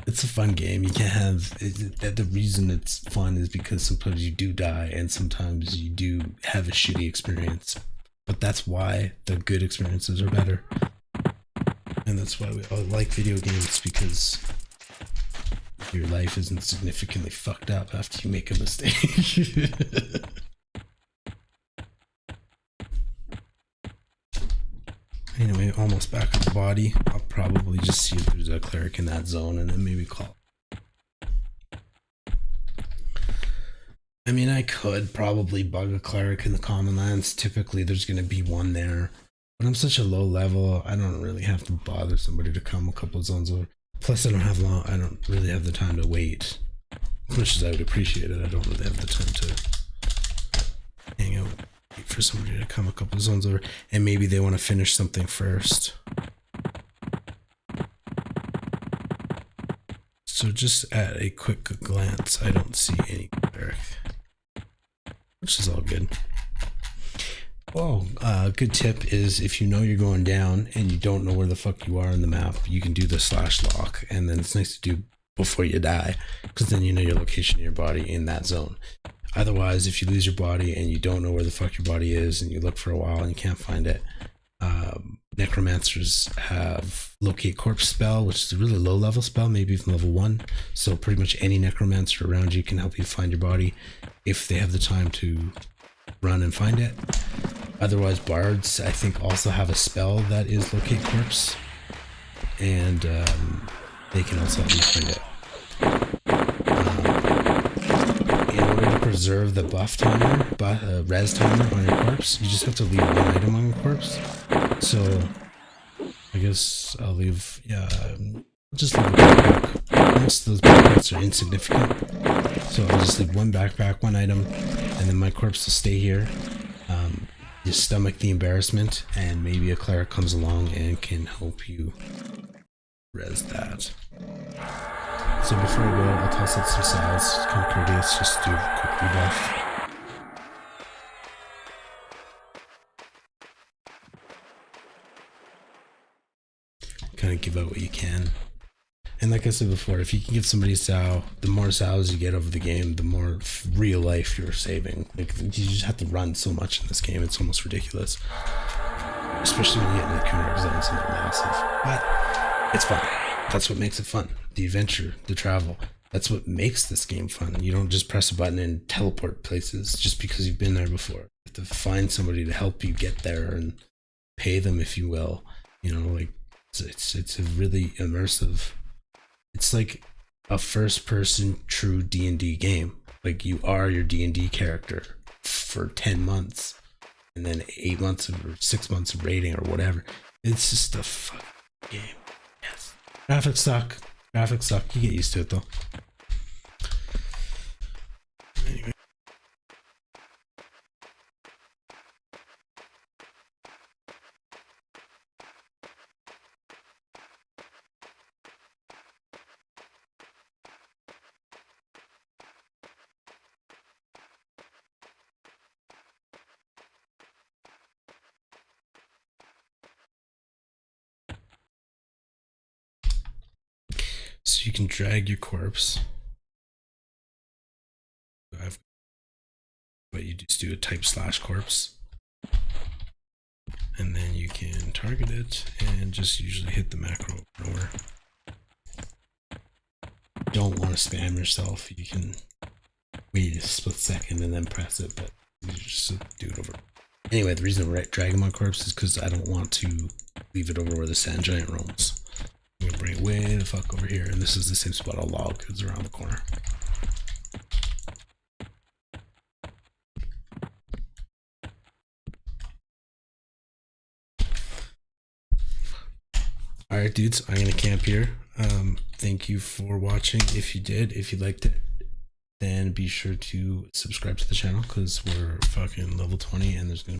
It's a fun game. You can't have it, the reason it's fun is because sometimes you do die and sometimes you do have a shitty experience. But that's why the good experiences are better. And that's why we all like video games, because your life isn't significantly fucked up after you make a mistake. Anyway, almost back at the body. I'll probably just see if there's a cleric in that zone and then maybe call. I mean, I could probably bug a cleric in the common lands. Typically, there's going to be one there. But I'm such a low level, I don't really have to bother somebody to come a couple of zones over. Plus, I don't really have the time to wait. As much as I would appreciate it, I don't really have the time to hang out, wait for somebody to come a couple of zones over. And maybe they want to finish something first. So just at a quick glance, I don't see any cleric, which is all good. Oh, good tip is if you know you're going down and you don't know where the fuck you are on the map, you can do the /lock, and then it's nice to do before you die, because then you know your location of your body in that zone. Otherwise, if you lose your body and you don't know where the fuck your body is and you look for a while and you can't find it, necromancers have locate corpse spell, which is a really low level spell, maybe even level 1. So pretty much any necromancer around you can help you find your body if they have the time to run and find it. Otherwise, bards I think also have a spell that is locate corpse, and they can also help you find it. In order to preserve the buff timer, res timer on your corpse, you just have to leave one item on your corpse. So I guess I'll leave, I'll just leave a backpack. Most of those backpacks are insignificant, so I'll just leave one backpack, one item, and then my corpse will stay here. You stomach the embarrassment, and maybe a cleric comes along and can help you res that. So before I go, I'll toss out some salves, kind of courteous, just do a quick rebuff. Kind of give out what you can. And like I said before, if you can give somebody a sow, the more sows you get over the game, the more real life you're saving. Like, you just have to run so much in this game, it's almost ridiculous. Especially when you get in the Kunark zones and they're massive. But it's fun. That's what makes it fun. The adventure, the travel. That's what makes this game fun. You don't just press a button and teleport places just because you've been there before. You have to find somebody to help you get there and pay them, if you will. You know, like, it's a really immersive. It's like a first-person true D&D game. Like, you are your D&D character for 10 months, and then 8 months or 6 months of raiding or whatever. It's just a fucking game. Yes. Graphics suck. Graphics suck. You get used to it though. Anyway. So you can drag your corpse. But you just do a type /corpse. And then you can target it and just usually hit the macro over and over. Don't want to spam yourself. You can wait a split second and then press it, but you just do it over. Anyway, the reason I'm dragging my corpse is because I don't want to leave it over where the sand giant roams. I'm gonna bring it way the fuck over here, and this is the same spot I'll log because it's around the corner. Alright dudes, I'm gonna camp here. Thank you for watching. If you did, if you liked it, then be sure to subscribe to the channel because we're fucking level 20 and there's gonna